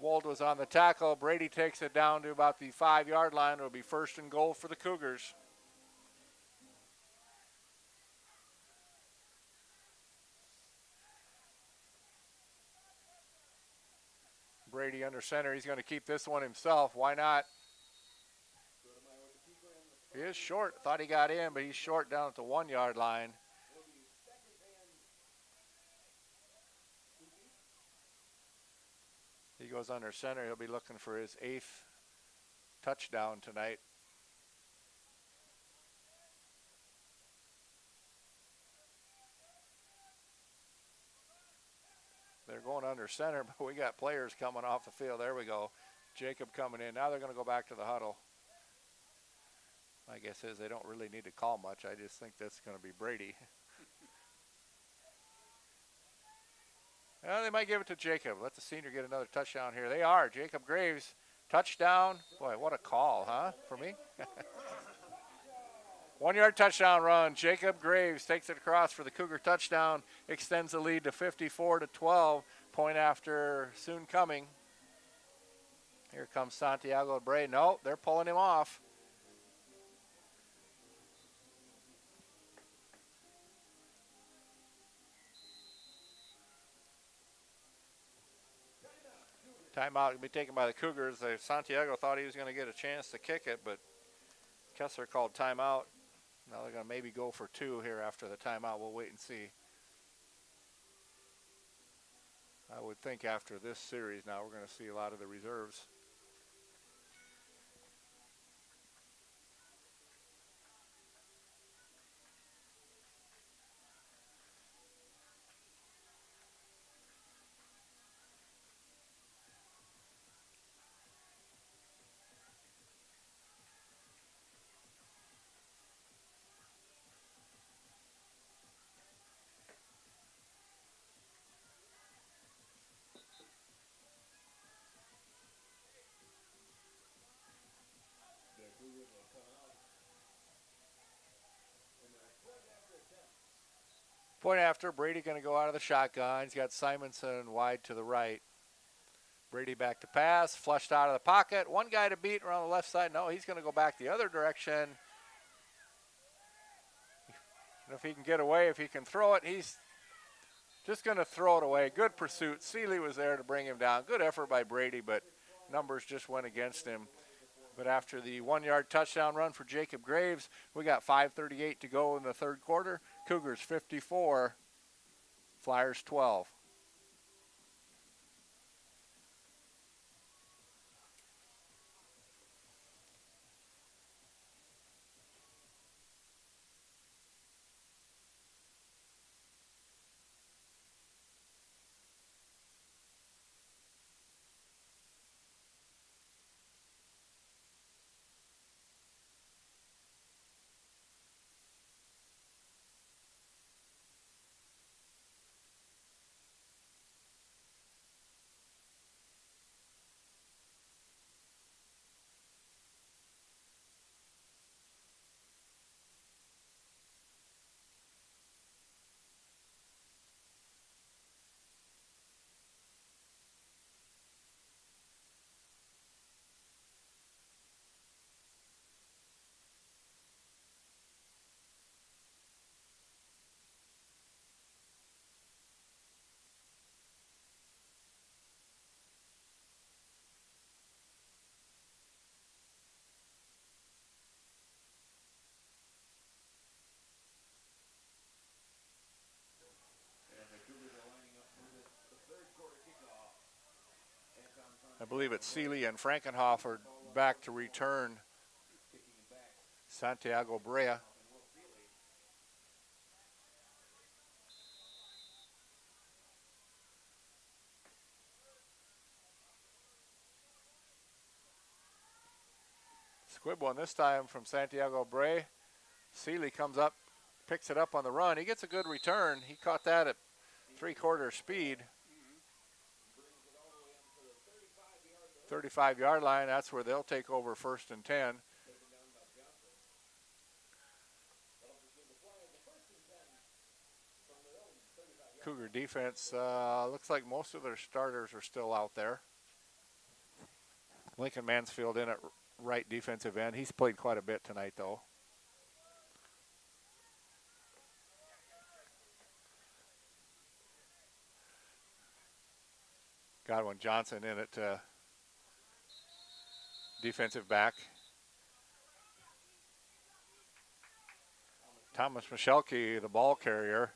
Wold was on the tackle. Brady takes it down to about the 5-yard line. It'll be first and goal for the Cougars. Brady under center. He's going to keep this one himself. Why not? He is short. Thought he got in, but he's short down at the 1-yard line. He goes under center. He'll be looking for his 8th touchdown tonight. They're going under center, but we got players coming off the field. There we go. Jacob coming in. Now they're going to go back to the huddle. My guess is they don't really need to call much. I just think that's going to be Brady. Well, they might give it to Jacob. Let the senior get another touchdown here. They are. Jacob Graves, touchdown. Boy, what a call, huh, for me? 1-yard touchdown run. Jacob Graves takes it across for the Cougar touchdown, extends the lead to 54-12. Point after soon coming. Here comes Santiago Bray. No, they're pulling him off. Timeout can be taken by the Cougars. Santiago thought he was going to get a chance to kick it, but Kessler called timeout. Now they're going to maybe go for 2 here after the timeout. We'll wait and see. I would think after this series now we're going to see a lot of the reserves. Point after, Brady going to go out of the shotgun. He's got Simonson wide to the right. Brady back to pass, flushed out of the pocket. One guy to beat around the left side. No, he's going to go back the other direction. And if he can get away, if he can throw it, he's just going to throw it away. Good pursuit. Seeley was there to bring him down. Good effort by Brady, but numbers just went against him. But after the 1-yard touchdown run for Jacob Graves, we got 5:38 to go in the third quarter. Cougars 54, Flyers 12. I believe it's Seeley and Frankenhofer back to return Santiago Brea. Squib one this time from Santiago Brea. Seeley comes up, picks it up on the run. He gets a good return. He caught that at 3/4 speed. 35-yard line, that's where they'll take over 1st and 10. Cougar defense, looks like most of their starters are still out there. Lincoln Mansfield in at right defensive end. He's played quite a bit tonight, though. Godwin Johnson in at defensive back. Thomas Michelke, the ball carrier,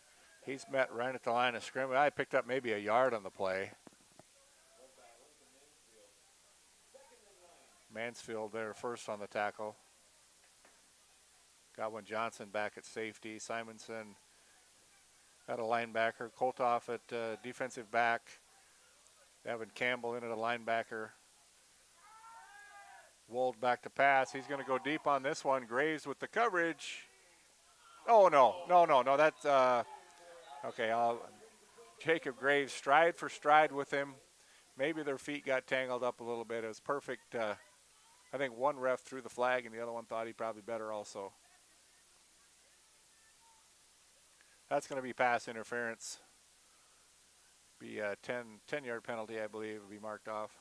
he's met right at the line of scrimmage. I picked up maybe a yard on the play. Mansfield there first on the tackle. Godwin Johnson back at safety. Simonson at a linebacker. Koltoff at defensive back. Evan Campbell in at a linebacker. Wold back to pass. He's going to go deep on this one. Graves with the coverage. Oh, no. That's, okay, Jacob Graves stride for stride with him. Maybe their feet got tangled up a little bit. It was perfect. I think one ref threw the flag and the other one thought he probably better also. That's going to be pass interference. Be a 10-yard penalty, I believe, will be marked off.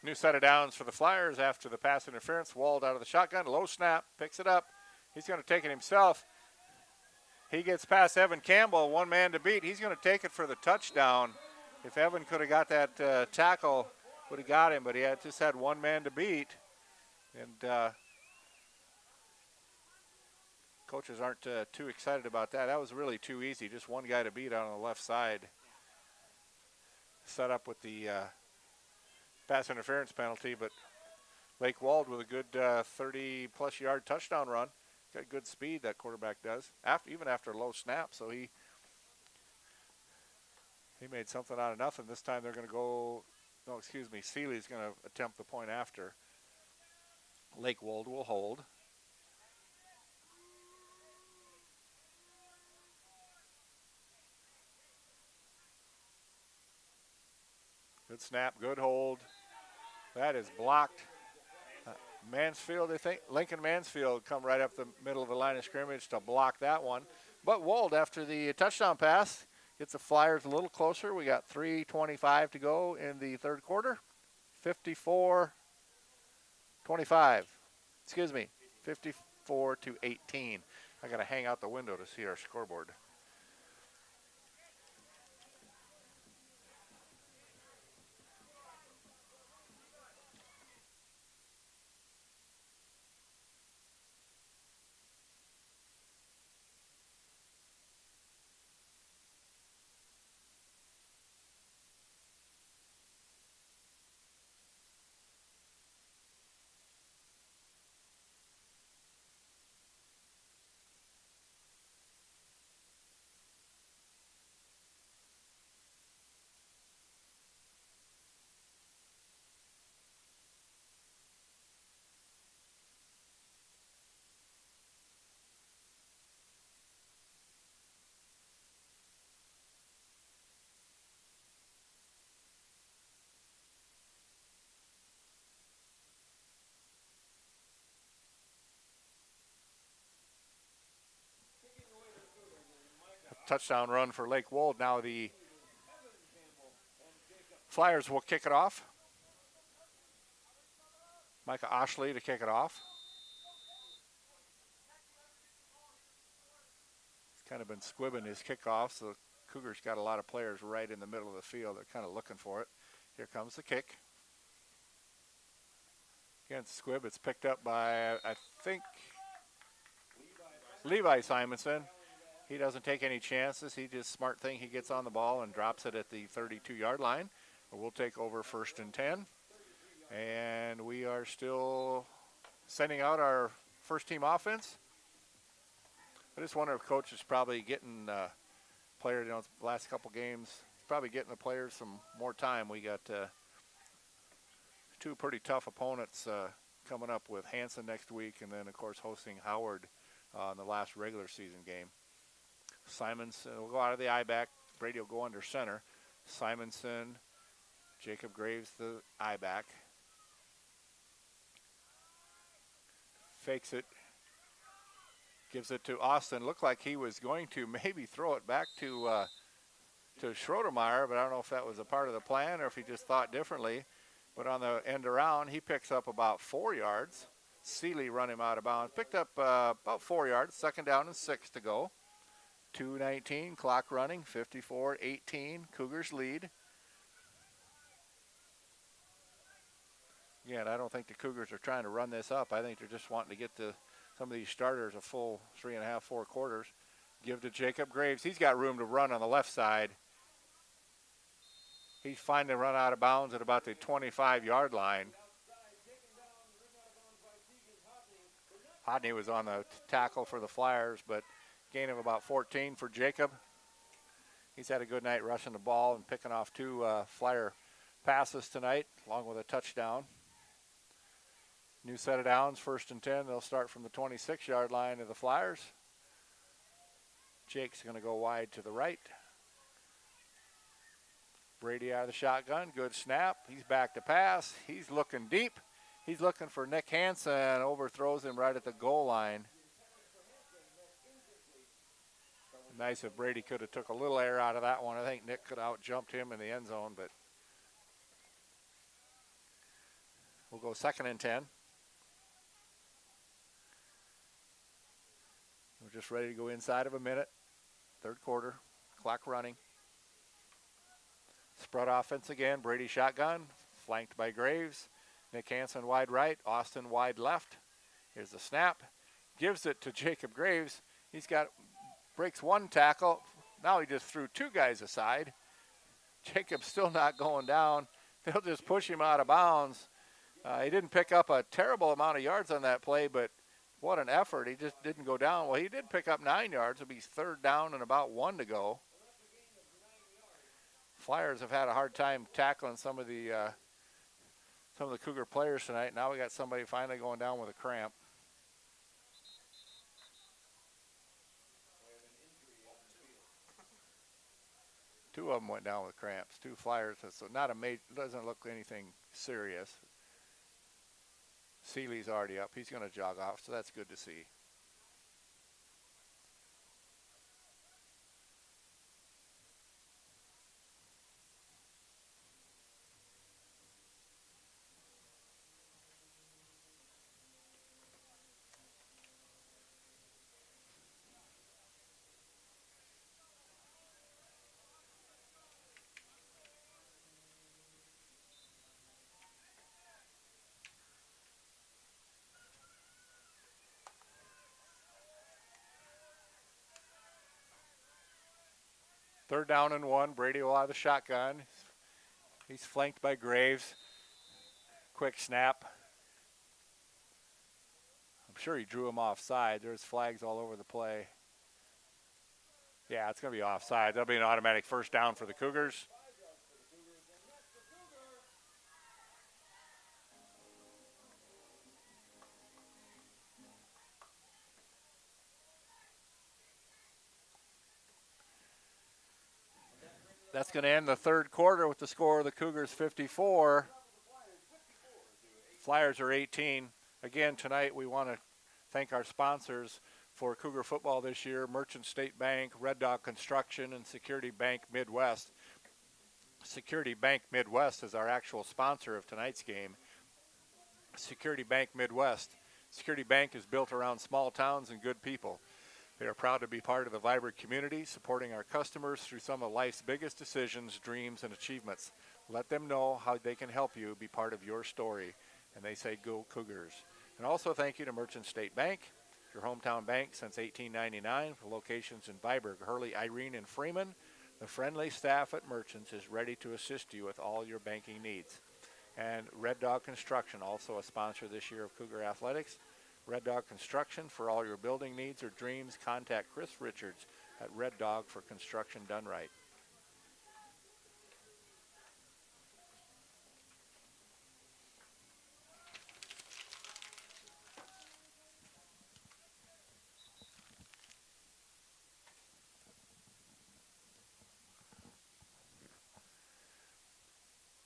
New set of downs for the Flyers after the pass interference. Walled out of the shotgun, low snap, picks it up. He's going to take it himself. He gets past Evan Campbell, one man to beat. He's going to take it for the touchdown. If Evan could have got that tackle, would have got him, but he just had one man to beat. And coaches aren't too excited about that. That was really too easy. Just one guy to beat out on the left side. Set up with the pass interference penalty, but Lake Wald with a good 30-plus yard touchdown run. Got good speed, that quarterback does, even after a low snap. So he made something out of nothing. This time they're going to go, no, excuse me, Seeley's going to attempt the point after. Lake Wald will hold. Good snap, good hold. That is blocked. Mansfield, I think, Lincoln Mansfield come right up the middle of the line of scrimmage to block that one. But Wold, after the touchdown pass, gets the Flyers a little closer. We got 3:25 to go in the third quarter. 54-25. Excuse me, 54-18. I got to hang out the window to see our scoreboard. Touchdown run for Lake Wold. Now the Flyers will kick it off. Micah Oshley to kick it off. kind of been squibbing his kickoff, so the Cougars got a lot of players right in the middle of the field. They're kind of looking for it. Here comes the kick. Against Squibb, it's picked up by, I think, Levi Simonson. He doesn't take any chances. He just smart thing. He gets on the ball and drops it at the 32-yard line. We'll take over 1st and 10. And we are still sending out our first team offense. I just wonder if coach is probably getting players, the last couple games, probably getting the players some more time. We got two pretty tough opponents coming up with Hanson next week, and then, of course, hosting Howard in the last regular season game. Simonson will go out of the I-back. Brady will go under center. Simonson, Jacob Graves, the I-back. Fakes it. Gives it to Austin. Looked like he was going to maybe throw it back to Schroedermeyer, but I don't know if that was a part of the plan or if he just thought differently. But on the end around, he picks up about 4 yards. Seeley run him out of bounds. Picked up about 4 yards. 2nd down and 6 to go. 2:19, clock running, 54-18. Cougars lead. Again, I don't think the Cougars are trying to run this up. I think they're just wanting to get some of these starters a full 3.5, 4 quarters. Give to Jacob Graves. He's got room to run on the left side. He's finally run out of bounds at about the 25-yard line. Hodney was on the tackle for the Flyers, but gain of about 14 for Jacob. He's had a good night rushing the ball and picking off 2 Flyer passes tonight, along with a touchdown. New set of downs, 1st and 10. They'll start from the 26-yard line of the Flyers. Jake's going to go wide to the right. Brady out of the shotgun. Good snap. He's back to pass. He's looking deep. He's looking for Nick Hansen. Overthrows him right at the goal line. Nice if Brady could have took a little air out of that one. I think Nick could have out-jumped him in the end zone, but we'll go 2nd and 10. We're just ready to go inside of a minute. 3rd quarter, clock running. Spread offense again. Brady shotgun, flanked by Graves. Nick Hansen wide right, Austin wide left. Here's the snap. Gives it to Jacob Graves. Breaks 1 tackle. Now he just threw 2 guys aside. Jacob's still not going down. They'll just push him out of bounds. He didn't pick up a terrible amount of yards on that play, but what an effort. He just didn't go down. Well, he did pick up 9 yards. It'll be 3rd down and about 1 to go. Flyers have had a hard time tackling some of the Cougar players tonight. Now we got somebody finally going down with a cramp. Two of them went down with cramps. 2 Flyers, so not a major, doesn't look anything serious. Seeley's already up. He's going to jog off, so that's good to see. Third down and 1. Brady will have the shotgun. He's flanked by Graves. Quick snap. I'm sure he drew him offside. There's flags all over the play. Yeah, it's going to be offside. That'll be an automatic 1st down for the Cougars. That's going to end the 3rd quarter with the score of the Cougars 54. Flyers are 18. Again, tonight we want to thank our sponsors for Cougar football this year: Merchant State Bank, Red Dog Construction, and Security Bank Midwest. Security Bank Midwest is our actual sponsor of tonight's game. Security Bank Midwest. Security Bank is built around small towns and good people. They are proud to be part of the Viborg community, supporting our customers through some of life's biggest decisions, dreams, and achievements. Let them know how they can help you be part of your story. And they say, go Cougars. And also thank you to Merchant State Bank, your hometown bank since 1899, for locations in Viborg-Hurley, Irene, and Freeman. The friendly staff at Merchants is ready to assist you with all your banking needs. And Red Dog Construction, also a sponsor this year of Cougar Athletics. Red Dog Construction, for all your building needs or dreams, contact Chris Richards at Red Dog for construction done right.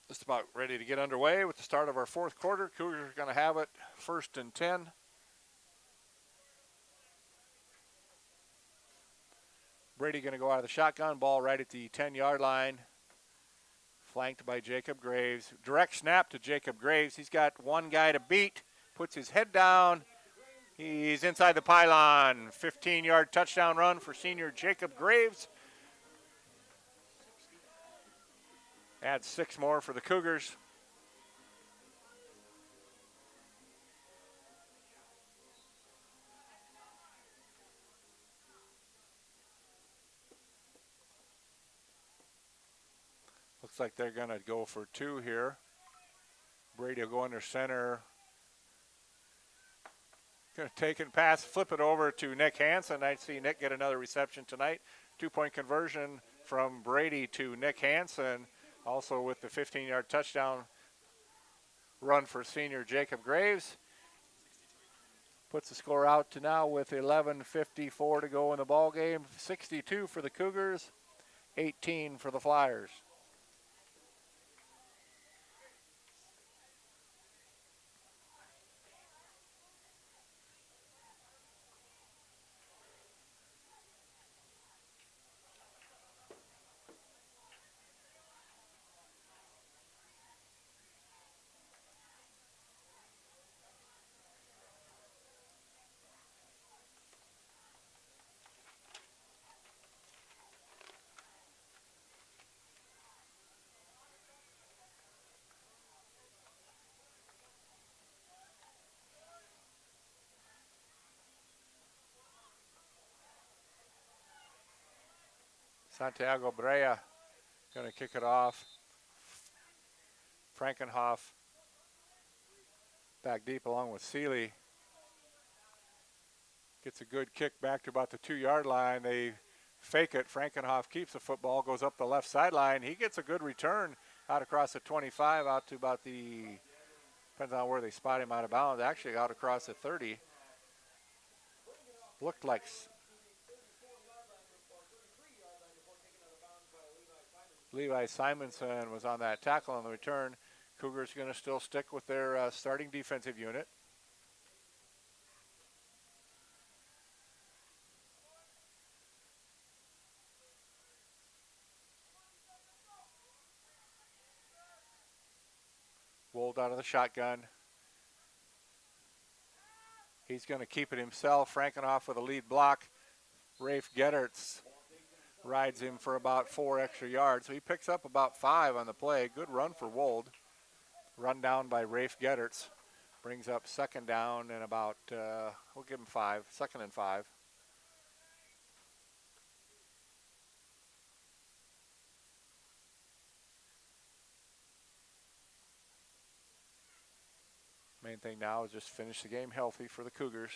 Just about ready to get underway with the start of our fourth quarter. Cougars are going to have it 1st and 10. Brady going to go out of the shotgun, ball right at the 10-yard line, flanked by Jacob Graves. Direct snap to Jacob Graves. He's got one guy to beat, puts his head down. He's inside the pylon. 15-yard touchdown run for senior Jacob Graves. Add 6 more for the Cougars. Looks like they're going to go for 2 here. Brady will go under center. Going to take it, pass, flip it over to Nick Hansen. I see Nick get another reception tonight. 2-point conversion from Brady to Nick Hansen. Also with the 15-yard touchdown run for senior Jacob Graves. Puts the score out to now with 11:54 to go in the ball game. 62 for the Cougars, 18 for the Flyers. Santiago Brea going to kick it off. Frankenhoff back deep along with Seeley. Gets a good kick back to about the 2-yard line. They fake it. Frankenhoff keeps the football, goes up the left sideline. He gets a good return out across the 25 out to about the, depends on where they spot him out of bounds, actually out across the 30. Looked like Levi Simonson was on that tackle on the return. Cougars going to still stick with their starting defensive unit. Wold out of the shotgun. He's going to keep it himself. Frankenhoff with a lead block. Rafe Gedderts rides him for about 4 extra yards. So he picks up about 5 on the play. Good run for Wold. Run down by Rafe Gedderts. Brings up 2nd down and about, we'll give him 5. 2nd and 5. Main thing now is just finish the game healthy for the Cougars.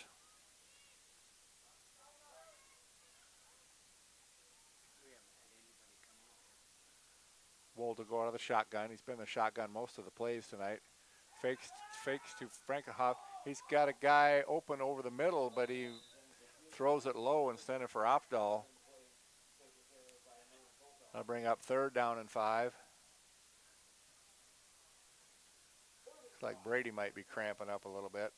Wold to go out of the shotgun. He's been the shotgun most of the plays tonight. Fakes to Frankenhoff. He's got a guy open over the middle, but he throws it low instead of for Opdahl. I'll bring up 3rd down and 5. Looks like Brady might be cramping up a little bit.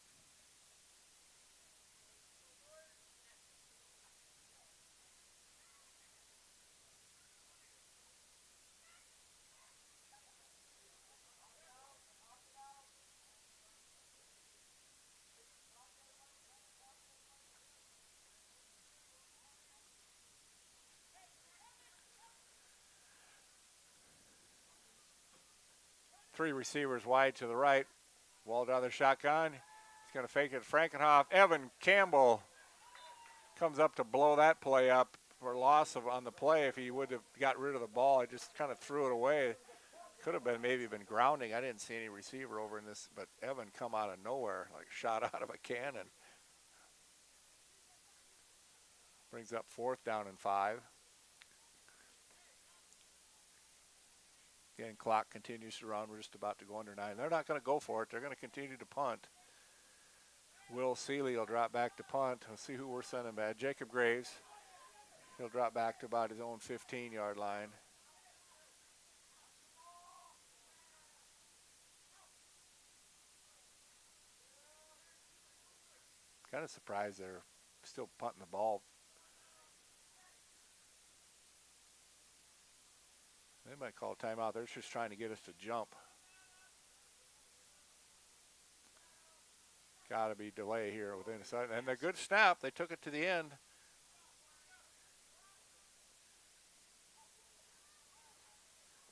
three receivers wide to the right. Walled out of the shotgun. He's going to fake it. Frankenhoff. Evan Campbell comes up to blow that play up for loss on the play. If he would have got rid of the ball, I just kind of threw it away. Could have been maybe been grounding. I didn't see any receiver over in this, but Evan come out of nowhere, like shot out of a cannon. Brings up 4th down and 5. Again, clock continues to run. We're just about to go under 9. They're not going to go for it. They're going to continue to punt. Will Seeley will drop back to punt. Let's see who we're sending back. Jacob Graves. He'll drop back to about his own 15-yard line. Kind of surprised they're still punting the ball. They might call a timeout. They're just trying to get us to jump. Got to be delay here within a second. And a good snap. They took it to the end.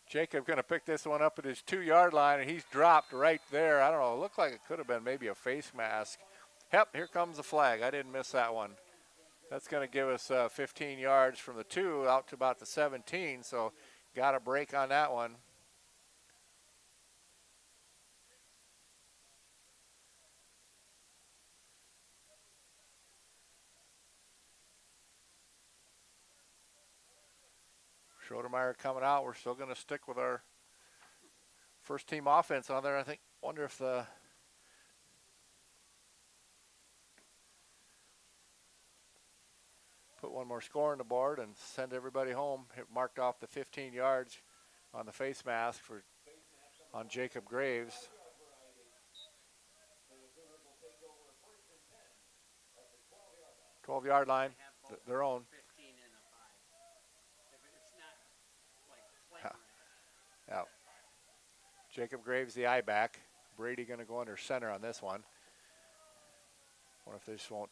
Jacob going to pick this one up at his 2-yard line, and he's dropped right there. I don't know. It looked like it could have been maybe a face mask. Yep, here comes the flag. I didn't miss that one. That's going to give us 15 yards from the 2 out to about the 17, so got a break on that one. Schroedermeyer coming out. We're still going to stick with our first team offense on there. I think, wonder if the put one more score on the board and send everybody home. It marked off the 15 yards on the face mask for on Jacob Graves. – 12-yard line, their own. Yeah. Jacob Graves, the eye back. Brady going to go under center on this one. Wonder if they just won't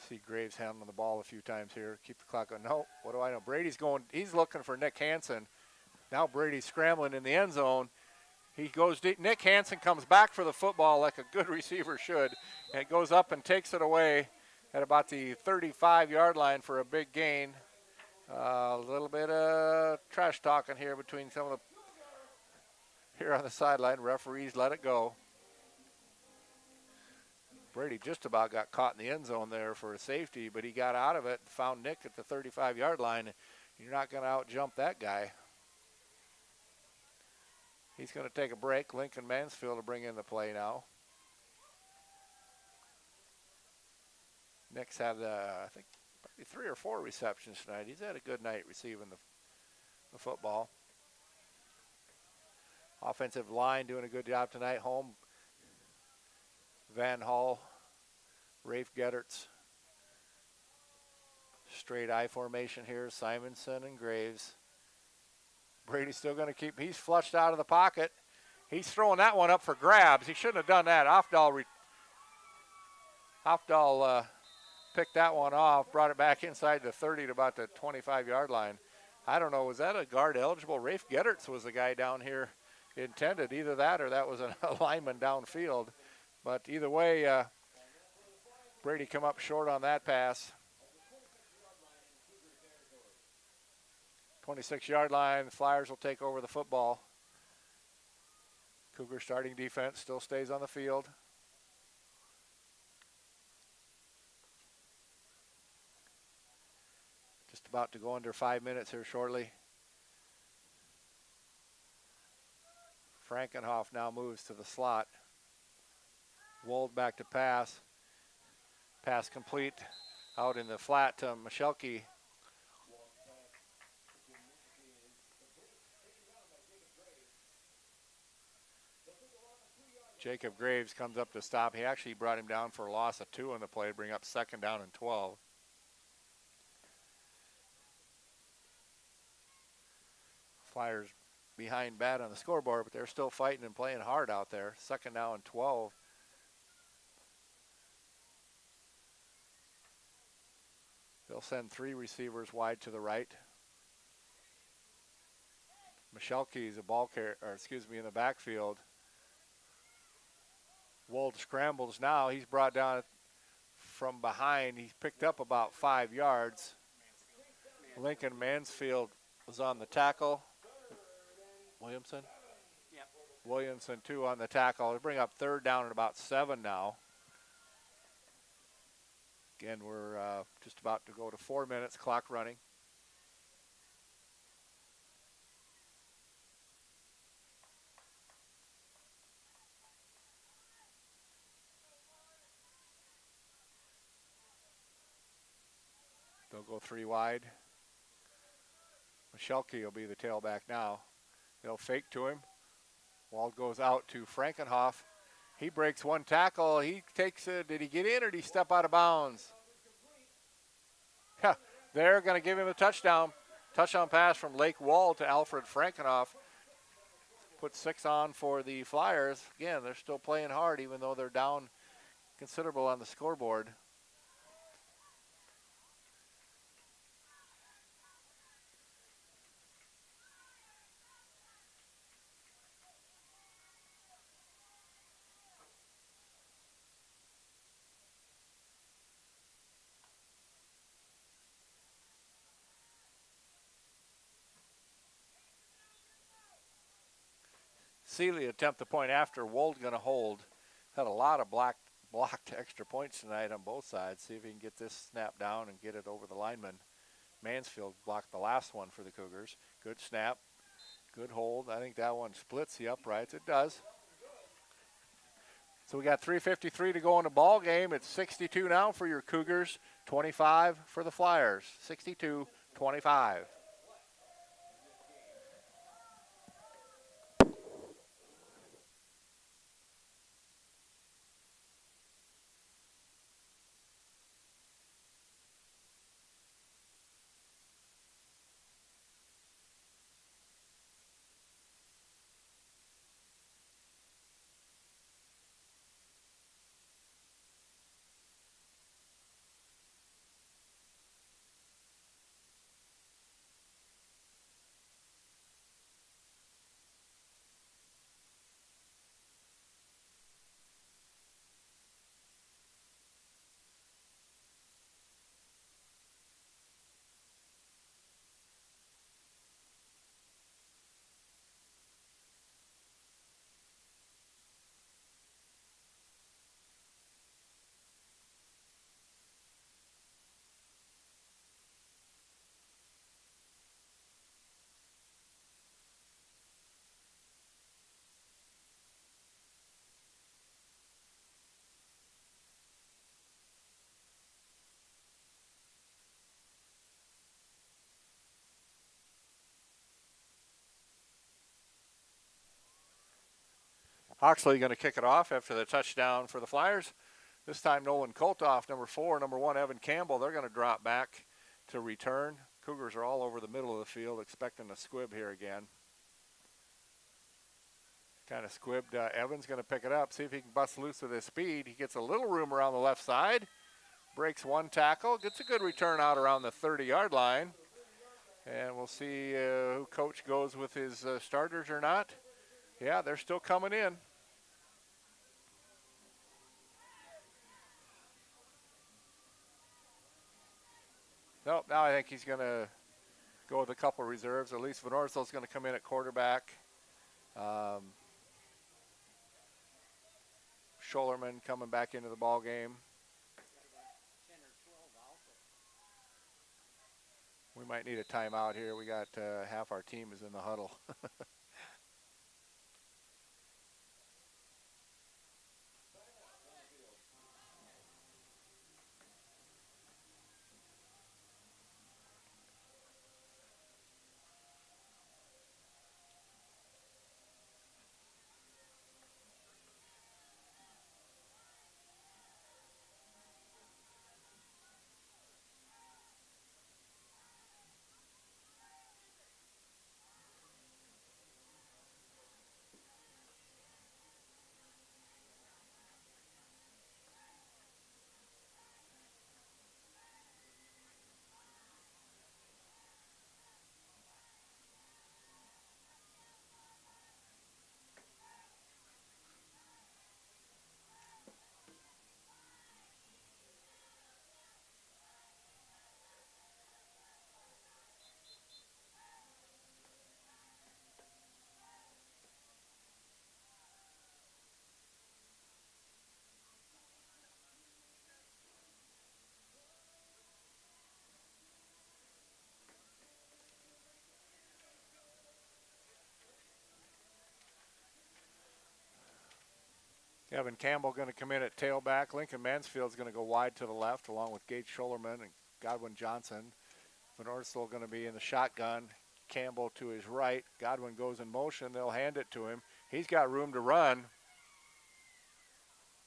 see Graves handling the ball a few times here. Keep the clock on. No, what do I know? Brady's going, he's looking for Nick Hansen. Now Brady's scrambling in the end zone. He goes deep. Nick Hansen comes back for the football like a good receiver should, and goes up and takes it away at about the 35-yard line for a big gain. A little bit of trash talking here between some of the here on the sideline. Referees let it go. Brady just about got caught in the end zone there for a safety, but he got out of it and found Nick at the 35-yard line. You're not going to out-jump that guy. He's going to take a break. Lincoln Mansfield to bring in the play now. Nick's had, I think, 3 or 4 receptions tonight. He's had a good night receiving the football. Offensive line doing a good job tonight. Home, Van Hall, Rafe Gedderts. Straight I formation here. Simonson and Graves. Brady's still going to keep, he's flushed out of the pocket. He's throwing that one up for grabs. He shouldn't have done that. Hofdahl picked that one off, brought it back inside the 30 to about the 25-yard line. I don't know, was that a guard eligible? Rafe Gedderts was the guy down here intended. Either that or that was a lineman downfield. But either way, Brady come up short on that pass. 26-yard line, the Flyers will take over the football. Cougar starting defense still stays on the field. Just about to go under 5 minutes here shortly. Frankenhoff now moves to the slot. Wold back to pass. Pass complete out in the flat to Michelke. Jacob Graves comes up to stop. He actually brought him down for a loss of 2 on the play to bring up 2nd down and 12. Flyers behind bad on the scoreboard, but they're still fighting and playing hard out there. 2nd down and 12. They'll send 3 receivers wide to the right. Michelke's a ball carrier, or excuse me, in the backfield. Wold scrambles now. He's brought down from behind. He's picked up about 5 yards. Lincoln Mansfield was on the tackle. Williamson?
Yep.
Williamson, too, on the tackle. They bring up third down at about 7 now. Again, we're just about to go to 4 minutes, clock running. They'll go 3 wide. Michelke will be the tailback now. They'll fake to him. Wald goes out to Frankenhoff. He breaks one tackle. He takes it. Did he get in or did he step out of bounds? Yeah, they're going to give him a touchdown. Touchdown pass from Lake Wald to Alfred Frankenhoff. Put 6 on for the Flyers. Again, they're still playing hard even though they're down considerable on the scoreboard. Seeley attempt the point after. Wold going to hold. Had a lot of blocked extra points tonight on both sides. See if he can get this snap down and get it over the lineman. Mansfield blocked the last one for the Cougars. Good snap. Good hold. I think that one splits the uprights. It does. So we got 3:53 to go in the ball game. It's 62 now for your Cougars, 25 for the Flyers. 62-25. Oxley going to kick it off after the touchdown for the Flyers. This time Nolan Koltoff, number 4, number 1 Evan Campbell. They're going to drop back to return. Cougars are all over the middle of the field expecting a squib here again. Kind of squibbed. Evans going to pick it up, see if he can bust loose with his speed. He gets a little room around the left side. Breaks one tackle. Gets a good return out around the 30-yard line. And we'll see who coach goes with his starters or not. Yeah, they're still coming in. Nope, now I think he's going to go with a couple of reserves. At least Van Orsel's going to come in at quarterback. Schollerman coming back into the ball game. We might need a timeout here. We got half our team is in the huddle. Kevin Campbell going to come in at tailback. Lincoln Mansfield's going to go wide to the left along with Gage Schollerman and Godwin Johnson. Van Orsel going to be in the shotgun. Campbell to his right. Godwin goes in motion. They'll hand it to him. He's got room to run.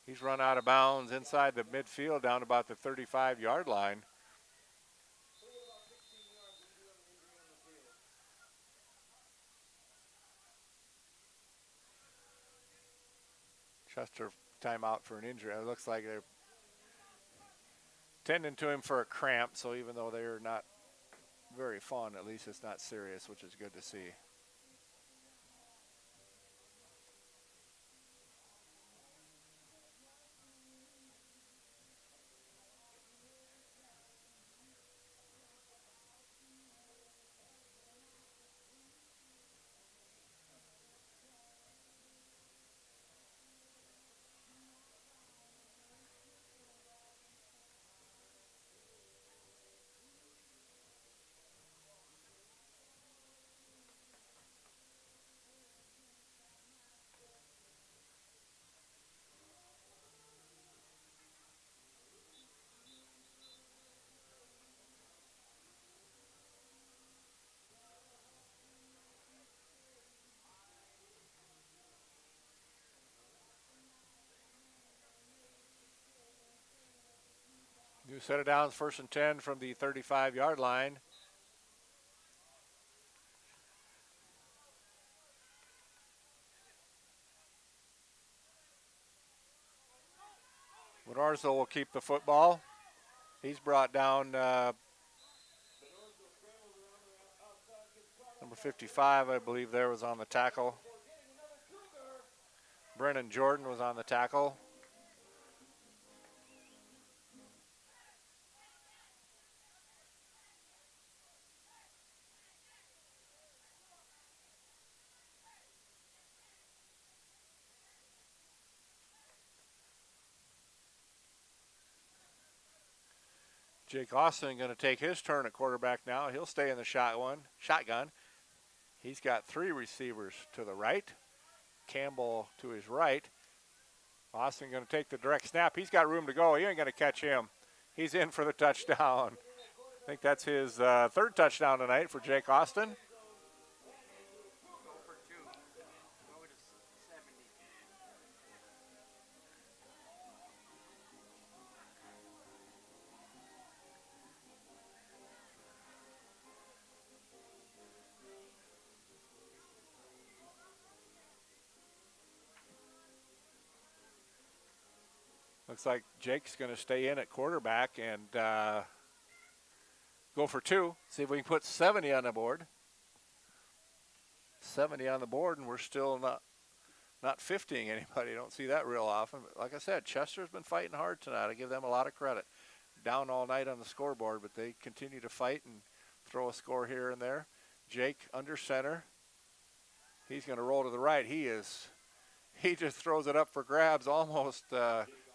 He's run out of bounds inside the midfield down about the 35-yard line. Chester timeout for an injury. It looks like they're tending to him for a cramp, so even though they're not very fun, at least it's not serious, which is good to see. New set of downs, 1st and 10 from the 35-yard line. Wodarzo will keep the football. He's brought down number 55, I believe there was on the tackle. Brennan Jordan was on the tackle. Jake Austin going to take his turn at quarterback now. He'll stay in the shotgun. He's got 3 receivers to the right. Campbell to his right. Austin going to take the direct snap. He's got room to go. He ain't going to catch him. He's in for the touchdown. I think that's his 3rd touchdown tonight for Jake Austin. Looks like Jake's going to stay in at quarterback and go for 2. See if we can put 70 on the board. 70 on the board, and we're still not 50ing anybody. Don't see that real often. But like I said, Chester's been fighting hard tonight. I give them a lot of credit. Down all night on the scoreboard, but they continue to fight and throw a score here and there. Jake under center. He's going to roll to the right. He just throws it up for grabs almost.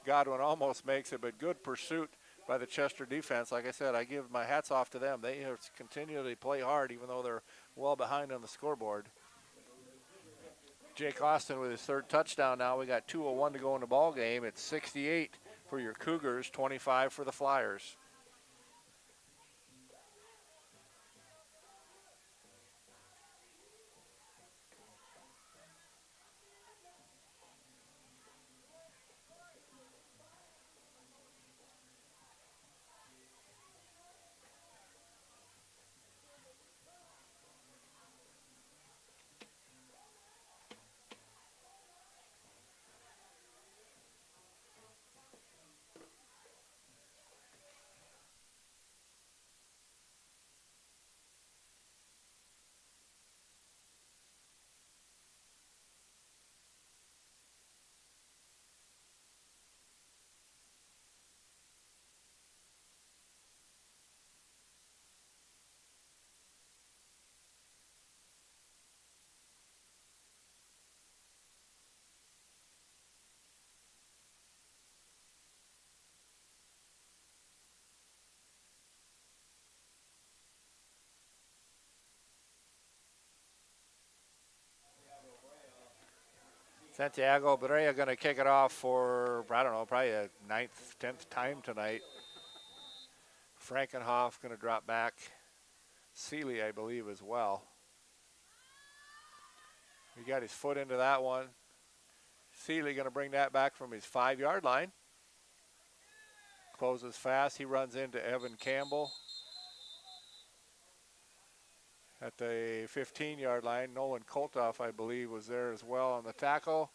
Godwin almost makes it, but good pursuit by the Chester defense. Like I said, I give my hats off to them. They have continually play hard, even though they're well behind on the scoreboard. Jake Austin with his 3rd touchdown now. We got 2:01 to go in the ball game. It's 68 for your Cougars, 25 for the Flyers. Santiago Berea going to kick it off for, I don't know, probably a 9th, 10th time tonight. Frankenhoff going to drop back. Seeley, I believe, as well. He got his foot into that one. Seeley going to bring that back from his 5-yard line. Closes fast. He runs into Evan Campbell at the 15-yard line. Nolan Koltoff, I believe, was there as well on the tackle.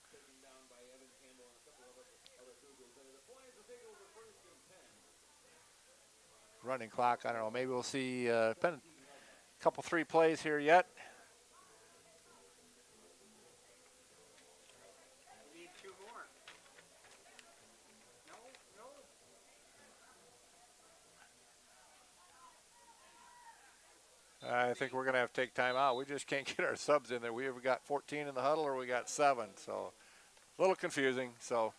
Running clock, I don't know, maybe we'll see been a couple 3 plays here yet. I think we're going to have to take time out. We just can't get our subs in there. We either got 14 in the huddle or we got 7. So a little confusing. So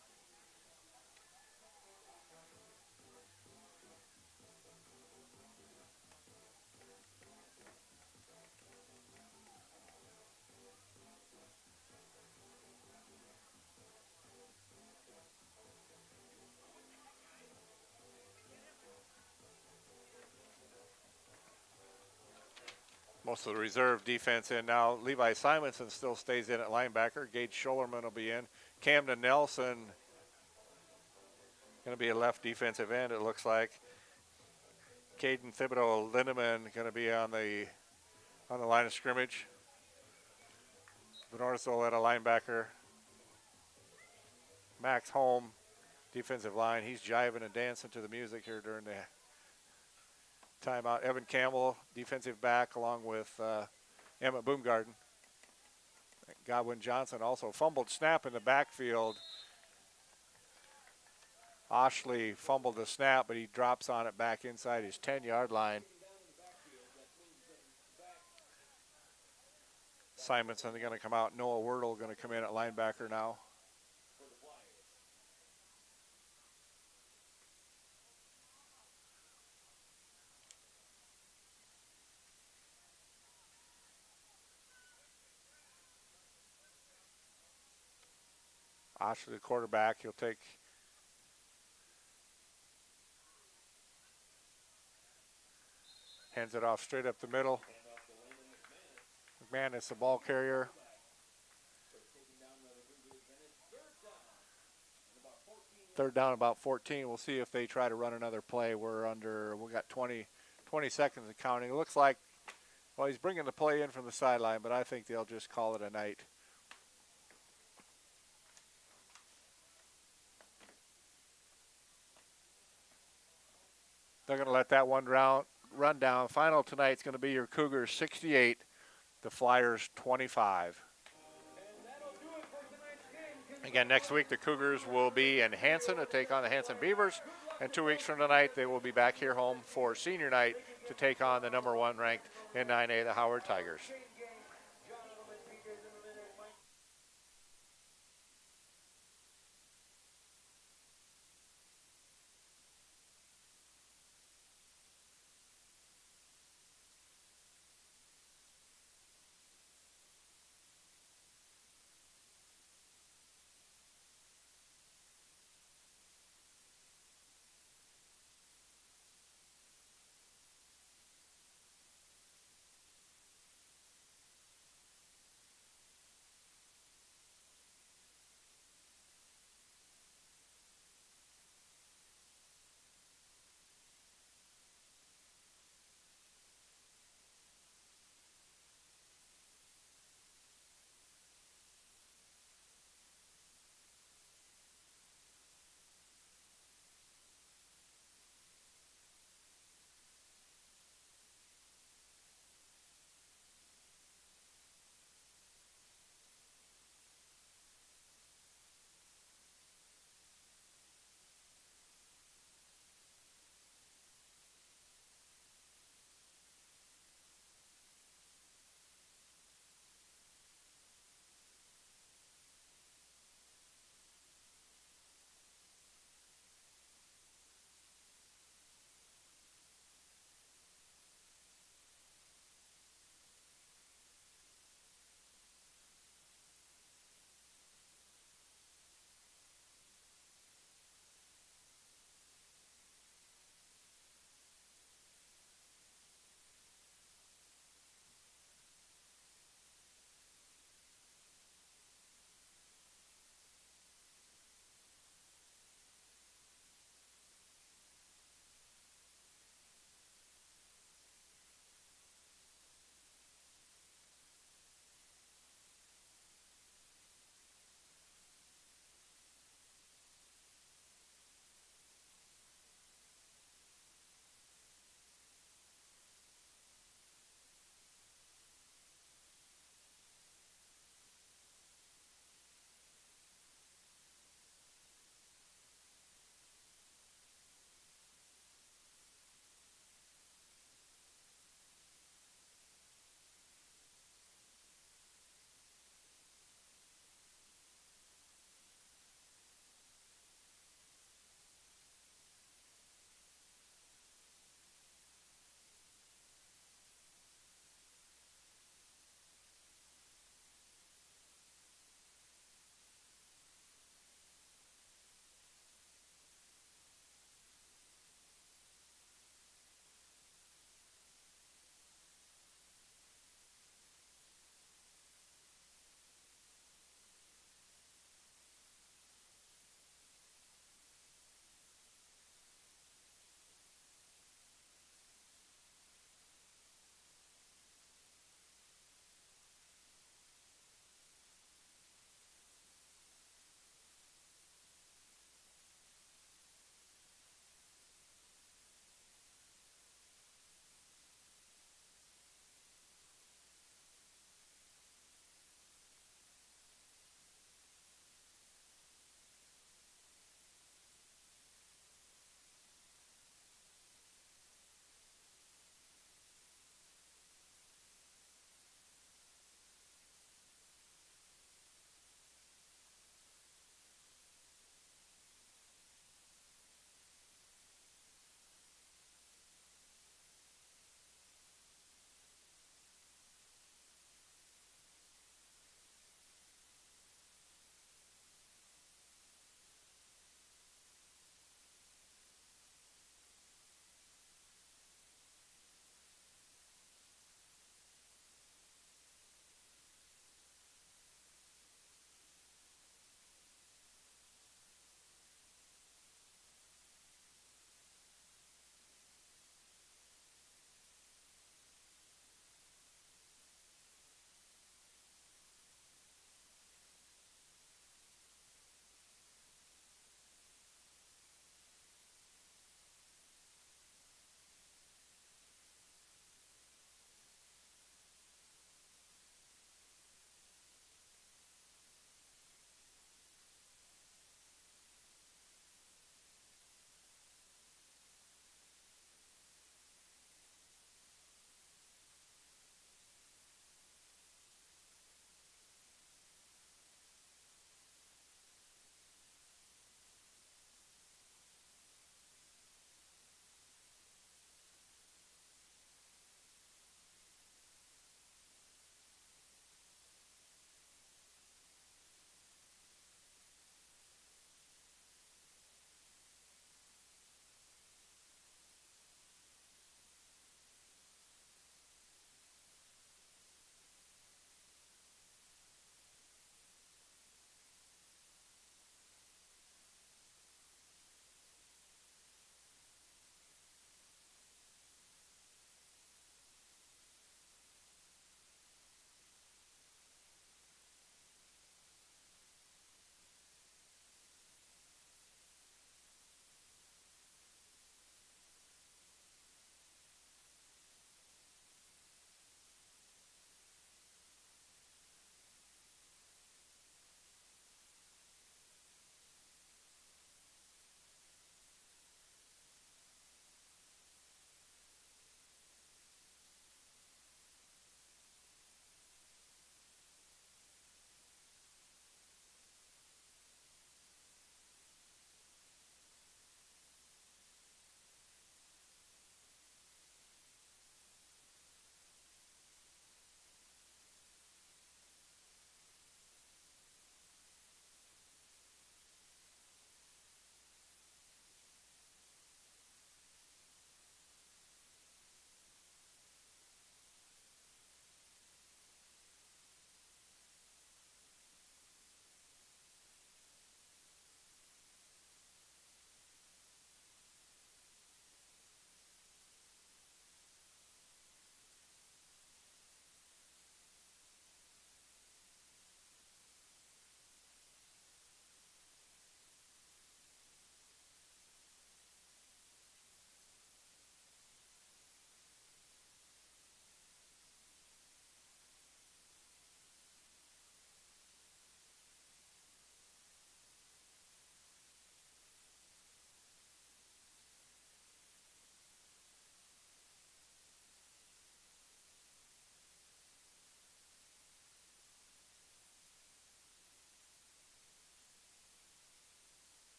most of the reserve defense in now. Levi Simonson still stays in at linebacker. Gage Schollerman will be in. Camden Nelson going to be a left defensive end, it looks like. Caden Thibodeau Lindemann going to be on the line of scrimmage. Benorsel at a linebacker. Max Holm, defensive line. He's jiving and dancing to the music here during the timeout. Evan Campbell, defensive back, along with Emmett Boomgarden. Godwin Johnson also fumbled snap in the backfield. Oshley fumbled the snap, but he drops on it back inside his 10-yard line. Simonson going to come out. Noah Wordle going to come in at linebacker now. Oshley, the quarterback, he'll take hands it off straight up the middle. McManus, the ball carrier. Third down, about 14. We'll see if they try to run another play. We got 20 seconds of counting. It looks like, well, he's bringing the play in from the sideline, but I think they'll just call it a night. They're going to let that one run down. Final tonight's going to be your Cougars 68, the Flyers 25. Again, next week the Cougars will be in Hanson to take on the Hanson Beavers. And 2 weeks from tonight, they will be back here home for senior night to take on the number 1 ranked in 9A, the Howard Tigers.